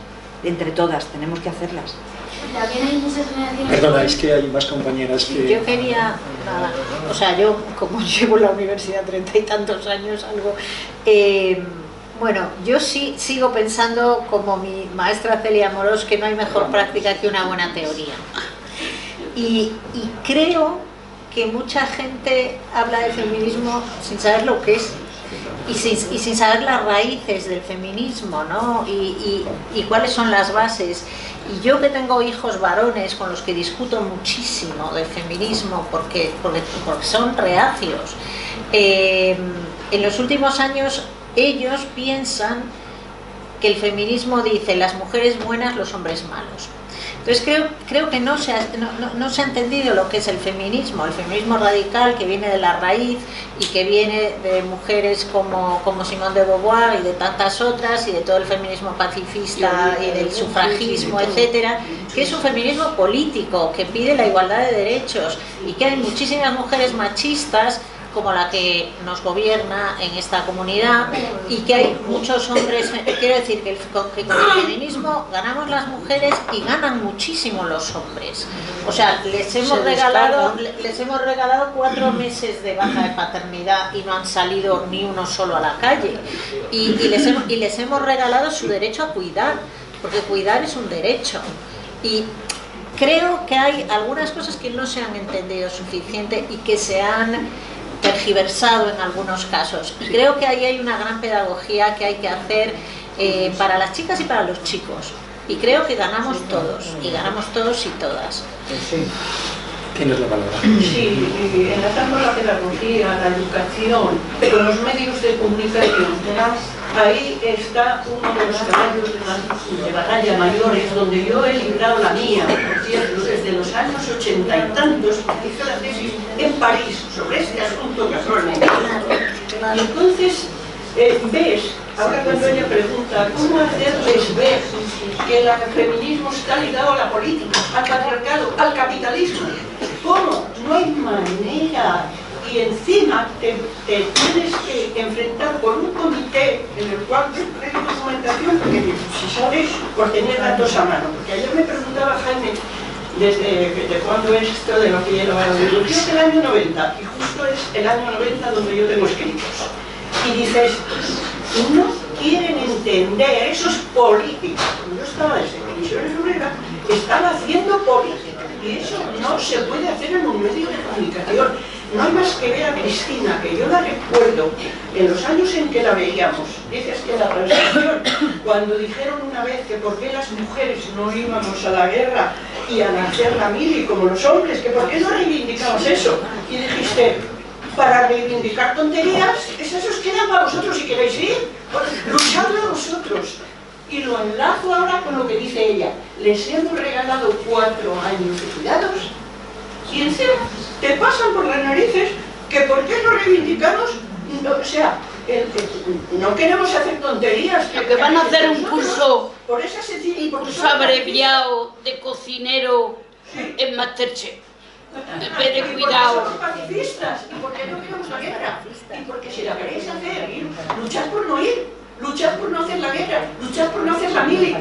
entre todas, tenemos que hacerlas. También hay muchas generaciones... Perdona, es que hay más compañeras que... Yo quería, nada, o sea, yo como llevo en la universidad 30 y tantos años, algo... bueno, yo sí sigo pensando, como mi maestra Celia Amorós, que no hay mejor práctica que una buena teoría. Y creo que mucha gente habla del feminismo sin saber lo que es y sin saber las raíces del feminismo, ¿no? Y cuáles son las bases. Y yo que tengo hijos varones con los que discuto muchísimo del feminismo porque son reacios, en los últimos años ellos piensan que el feminismo dice las mujeres buenas, los hombres malos. Entonces creo que no se ha entendido lo que es el feminismo radical, que viene de la raíz y que viene de mujeres como Simone de Beauvoir y de tantas otras, y de todo el feminismo pacifista y del sufragismo, etcétera, que es un feminismo político que pide la igualdad de derechos, y que hay muchísimas mujeres machistas como la que nos gobierna en esta comunidad, y que hay muchos hombres. Quiero decir que con el feminismo ganamos las mujeres y ganan muchísimo los hombres. O sea, les hemos regalado 4 meses de baja de paternidad y no han salido ni uno solo a la calle, y les hemos regalado su derecho a cuidar, porque cuidar es un derecho. Y creo que hay algunas cosas que no se han entendido suficiente y que se han tergiversado en algunos casos, y creo que ahí hay una gran pedagogía que hay que hacer para las chicas y para los chicos, y creo que ganamos todos y todas. ¿Quién es la palabra? Sí, enlazando la pedagogía, la educación, con los medios de comunicación, ahí está uno de los caballos de batalla mayores, donde yo he librado la mía, por cierto, desde los años 80 y tantos, hice la tesis en París sobre este asunto casualmente. Y entonces ves, ahora cuando ella pregunta, ¿cómo hacerles ver que el feminismo está ligado a la política, al patriarcado, al capitalismo? ¿Cómo? No hay manera. Y encima te tienes que enfrentar con un comité en el cual hay documentación, porque si sabes, por tener datos a mano. Porque ayer me preguntaba Jaime desde cuándo es esto de lo que lleva la yo creo que el año 90, y justo es el año 90 donde yo tengo escritos. Y dices, no quieren entender, eso es política. Cuando yo estaba desde Comisiones Obreras, estaba haciendo política, y eso no se puede hacer en un medio de comunicación. No hay más que ver a Cristina, que yo la recuerdo en los años en que la veíamos. Dices que la transición, cuando dijeron una vez que por qué las mujeres no íbamos a la guerra y a hacer la mili como los hombres, que por qué no reivindicamos eso. Y dijiste, para reivindicar tonterías, esas os quedan para vosotros si queréis ir, luchadlo vosotros. Y lo enlazo ahora con lo que dice ella. Les hemos regalado 4 años de cuidados y encima te pasan por las narices que por qué no reivindicamos, o sea, no queremos hacer tonterías. Que van a hacer un curso, por esa sencilla, abreviado de cocinero en Masterchef. En vez de cuidado. Somos pacifistas, y porque no queremos la guerra, y porque si la queréis hacer, luchad por no ir, luchad por no hacer la guerra, luchad por no hacer la mili.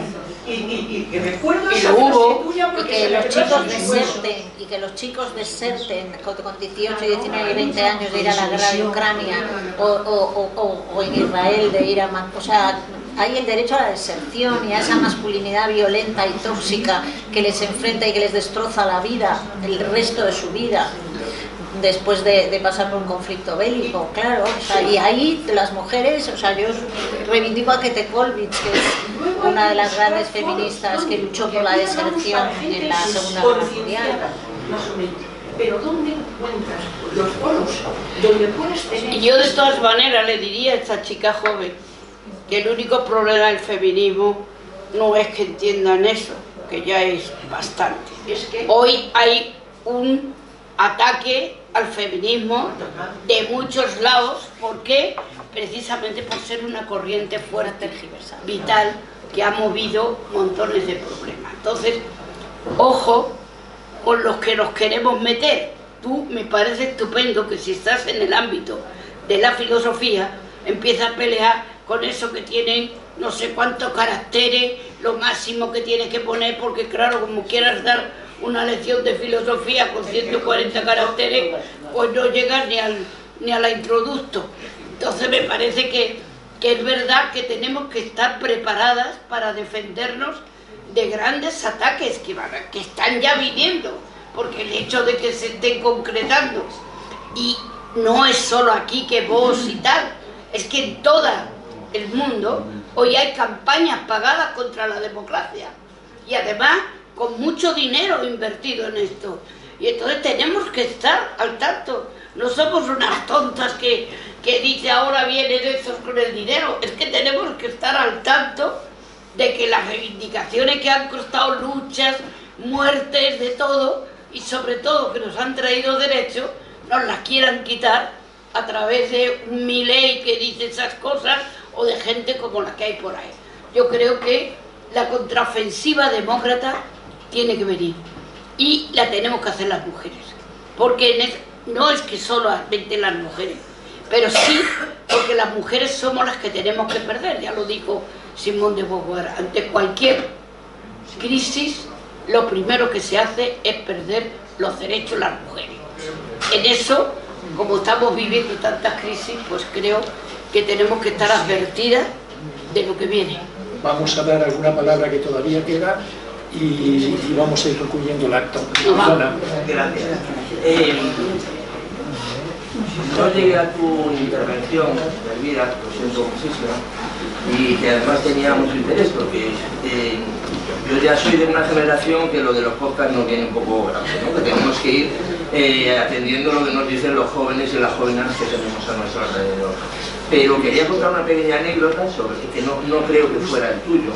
Y recuerdo esa frase tuya porque que los chicos deserten, y que los chicos deserten con 18, 19 y 20 años de ir a la guerra de Ucrania o en Israel de ir a... O sea, hay el derecho a la deserción y a esa masculinidad violenta y tóxica que les enfrenta y que les destroza la vida, el resto de su vida, después de pasar por un conflicto bélico, claro. O sea, y ahí las mujeres, o sea, yo reivindico a Käthe Kollwitz, que es una de las grandes feministas que luchó por la deserción en la Segunda Guerra Mundial. Más o menos. Pero ¿dónde encuentras los foros donde puedes tener...? Y yo de todas maneras le diría a esta chica joven, que el único problema del feminismo no es que entiendan eso, que ya es bastante. Hoy hay un ataque al feminismo de muchos lados. ¿Por qué? Precisamente por ser una corriente fuerte, vital, que ha movido montones de problemas. Entonces, ojo con los que nos queremos meter. Tú, me parece estupendo que si estás en el ámbito de la filosofía, empiezas a pelear con eso que tienen no sé cuántos caracteres, lo máximo que tienes que poner, porque claro, como quieras dar una lección de filosofía con 140 caracteres, pues no llegas ni a la introducto. Entonces me parece que es verdad que tenemos que estar preparadas para defendernos de grandes ataques que están ya viniendo, porque el hecho de que se estén concretando, y no es solo aquí que vos y tal, es que en todo el mundo hoy hay campañas pagadas contra la democracia, y además con mucho dinero invertido en esto, y entonces tenemos que estar al tanto. No somos unas tontas que dice ahora vienen esos con el dinero, es que tenemos que estar al tanto de que las reivindicaciones que han costado luchas, muertes, de todo, y sobre todo que nos han traído derechos, nos las quieran quitar a través de un Milei que dice esas cosas, o de gente como la que hay por ahí. Yo creo que la contraofensiva demócrata tiene que venir, y la tenemos que hacer las mujeres, porque no es que solamente las mujeres, pero sí porque las mujeres somos las que tenemos que perder. Ya lo dijo Simone de Beauvoir, ante cualquier crisis lo primero que se hace es perder los derechos de las mujeres. En eso, como estamos viviendo tantas crisis, pues creo que tenemos que estar advertidas de lo que viene. Vamos a dar alguna palabra que todavía queda y vamos a ir concluyendo el acto. Gracias. No llegué a tu intervención, Elvira, lo siento muchísimo, y que además tenía mucho interés, porque yo ya soy de una generación que lo de los podcasts nos viene un poco grave, ¿no? Que tenemos que ir atendiendo lo que nos dicen los jóvenes y las jóvenes que tenemos a nuestro alrededor. Pero quería contar una pequeña anécdota sobre que no creo que fuera el tuyo,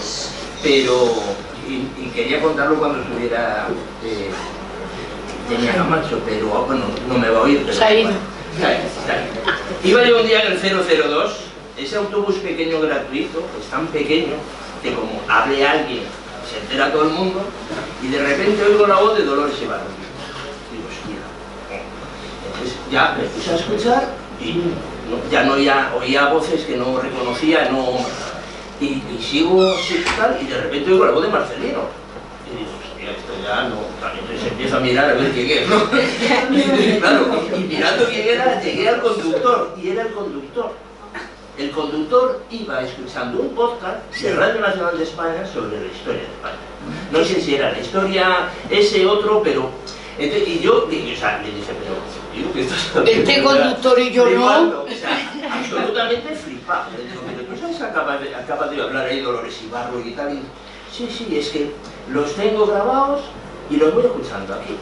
pero y quería contarlo cuando estuviera tenía Camacho, pero bueno, no me va a oír. Pero, se ha ido. Iba yo un día en el 002, ese autobús pequeño gratuito, es tan pequeño que como hable alguien se entera todo el mundo, y de repente oigo la voz de Dolores Ibarra. Digo, hostia. Entonces ya me puse a escuchar y ya no oía voces que no reconocía, y sigo tal, y de repente oigo la voz de Marcelino. Y digo, hostia, esto ya no. Entonces empiezo a mirar a ver quién es, ¿no? Y claro, y mirando quién era, llegué al conductor, y era el conductor. El conductor iba escuchando un podcast de Radio Nacional de España sobre la historia de España. No sé si era la historia, ese otro, pero... Entonces, y yo, o sea, le dije, pero... Digo, ¿qué estás haciendo? Este conductor y yo no. O sea, absolutamente flipado. Le digo, pero tú sabes que acaba de hablar ahí Dolores Ibarro y tal. Y, sí, es que los tengo grabados y los voy escuchando aquí.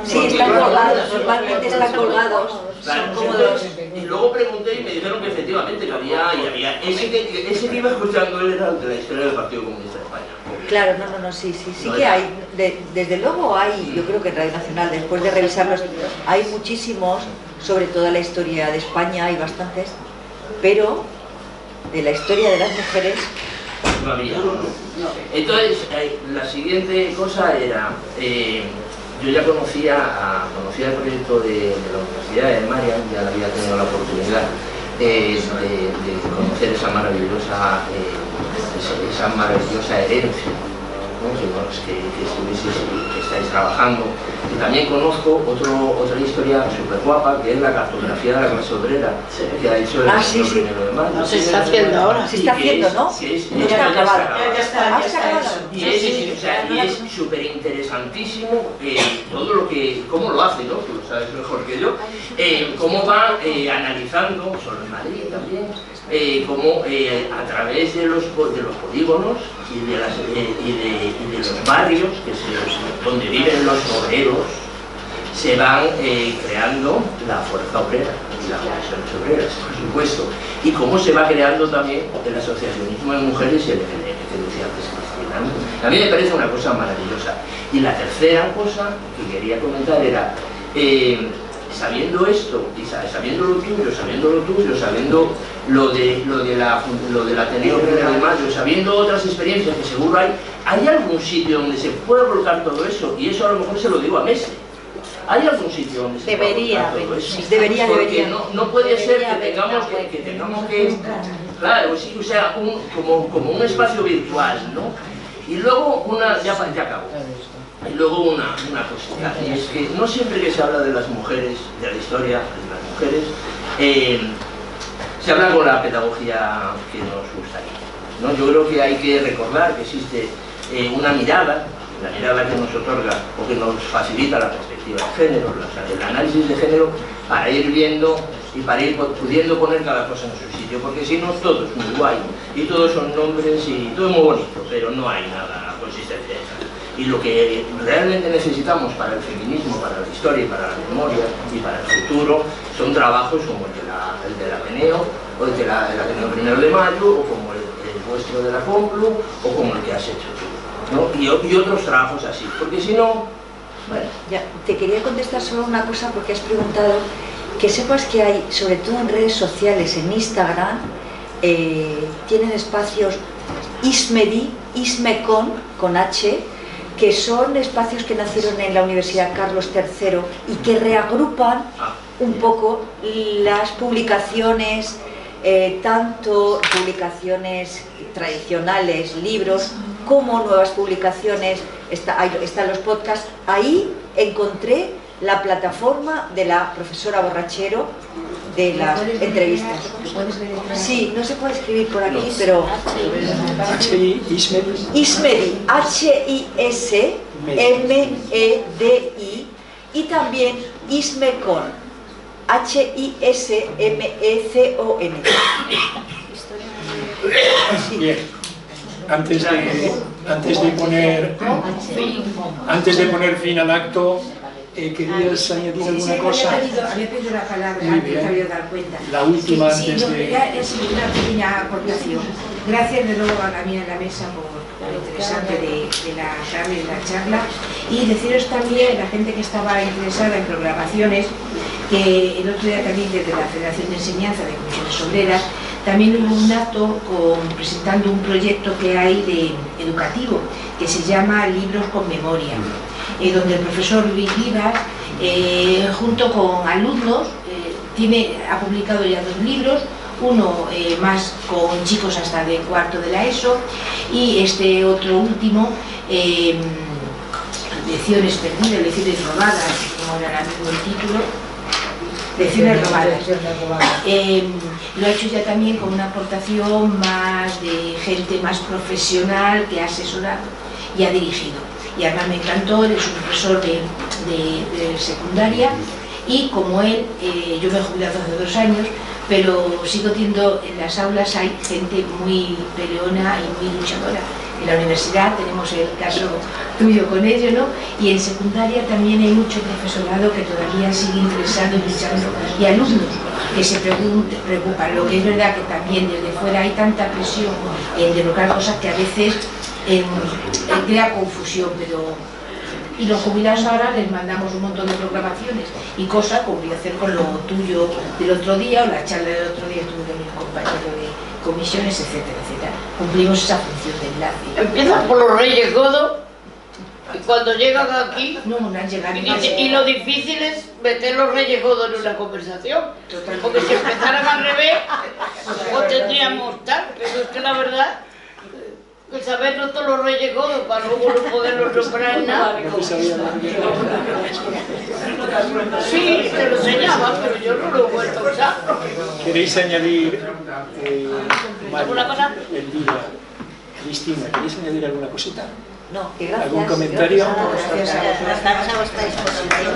Sí, están colgados, normalmente están colgados. Son cómodos. Y luego pregunté y me dijeron que efectivamente que había ese que iba escuchando él era de la historia del Partido Comunista de España. Claro, no, sí que hay, desde luego hay, yo creo que en Radio Nacional, después de revisarlos, hay muchísimos, sobre toda la historia de España, hay bastantes, pero de la historia de las mujeres... No había, ¿no? Entonces, la siguiente cosa era, yo ya conocía el proyecto de la Universidad de Marian, ya había tenido la oportunidad de conocer esa maravillosa herencia, ¿no? que estáis trabajando. Y también conozco otra historia súper guapa, que es la cartografía de la clase obrera, que ha hecho el primero de mayo. Se está haciendo ahora. Se está haciendo, ¿no? No está acabado. Y es súper interesantísimo todo lo que, cómo lo hace, ¿no? Tú lo sabes mejor que yo, cómo va analizando sobre Madrid también, cómo a través de los polígonos y de los barrios donde viven los obreros, se van creando la fuerza obrera y las comisiones obreras, por supuesto, y cómo se va creando también el asociacionismo de mujeres y el FNL, que decía antes Cristina, ¿no? A mí me parece una cosa maravillosa. Y la tercera cosa que quería comentar era, sabiendo esto, y sabiendo lo tuyo, sabiendo lo del Ateneo 1 de Mayo, sabiendo otras experiencias que seguro ¿hay algún sitio donde se pueda volcar todo eso? Y eso a lo mejor se lo digo a Messi. ¿Hay algún sitio donde se pueda volcar todo eso? Debería. Porque no puede ser que tengamos que claro, sí, o sea, como un espacio virtual, ¿no? Y luego ya acabo. Y luego una cosita, y es que no siempre que se habla de las mujeres, de la historia de las mujeres, se habla con la pedagogía que nos gustaría, ¿no? Yo creo que hay que recordar que existe una mirada, la mirada que nos otorga o que nos facilita la perspectiva de género, el análisis de género, para ir viendo y para ir pudiendo poner cada cosa en su sitio, porque si no todo es muy guay y todos son nombres y todo es muy bonito, pero no hay nada consistencia. Y lo que realmente necesitamos para el feminismo, para la historia y para la memoria y para el futuro son trabajos como el del Ateneo, o el del Ateneo 1 de Mayo, o como el vuestro de la Complu, o como el que has hecho tú, ¿no? Y otros trabajos así, porque si no, bueno. Ya, te quería contestar solo una cosa porque has preguntado, que sepas que hay, sobre todo en redes sociales, en Instagram, tienen espacios Ismecon, con H, que son espacios que nacieron en la Universidad Carlos III y que reagrupan un poco las publicaciones, tanto publicaciones tradicionales, libros, como nuevas publicaciones, están los podcasts. Ahí encontré la plataforma de la profesora Borrachero de las entrevistas. Sí, no se puede escribir por aquí, pero Ismedi, H-I-S-M-E-D-I, y también Ismecon, H-I-S-M-E-C-O-N. Bien, antes de poner fin al acto, ¿querías añadir alguna cosa? Había pedido la palabra antes, te había dado cuenta. La última antes de... Es una pequeña aportación. Gracias de nuevo a la mía en la mesa por lo interesante de la tarde, de la charla. Y deciros también, la gente que estaba interesada en programaciones, que el otro día también desde la Federación de Enseñanza de Comisiones Obreras también hubo un acto presentando un proyecto que hay educativo que se llama Libros con Memoria, donde el profesor Luis Vivas, junto con alumnos, ha publicado ya 2 libros, uno más con chicos hasta de cuarto de la ESO y este otro último, Lecciones perdidas, lecciones robadas, como era el mismo título. Lecciones robadas. Lo ha hecho ya también con una aportación más de gente más profesional que ha asesorado y ha dirigido. Y además me encantó, él es un profesor de secundaria y como él, yo me he jubilado hace 2 años, pero sigo teniendo en las aulas, hay gente muy peleona y muy luchadora. En la universidad tenemos el caso tuyo con ello, ¿no? Y en secundaria también hay mucho profesorado que todavía sigue interesado y luchando, y alumnos que se preocupan. Lo que es verdad que también desde fuera hay tanta presión en derrocar cosas que a veces crea confusión, pero... Y los jubilados ahora les mandamos un montón de programaciones y cosas como voy a hacer con lo tuyo del otro día o la charla del otro día estuve con mi compañero de comisiones, etcétera, etcétera. Cumplimos esa función de enlace. Empiezan por los Reyes Godos y cuando llegan aquí y lo difícil es meter los Reyes Godos en una conversación. Porque si empezaran al revés, pues tendríamos tal, pero es que la verdad... Pues sabernos todos los Reyes Godos para luego no poderlos nombrar en nada. Sí, te lo enseñaba, pero yo no lo he vuelto a usar. ¿Queréis añadir alguna cosa? Elvira, Cristina, ¿queréis añadir alguna cosita? No, que gracias. ¿Algún comentario? Gracias a vuestra disposición.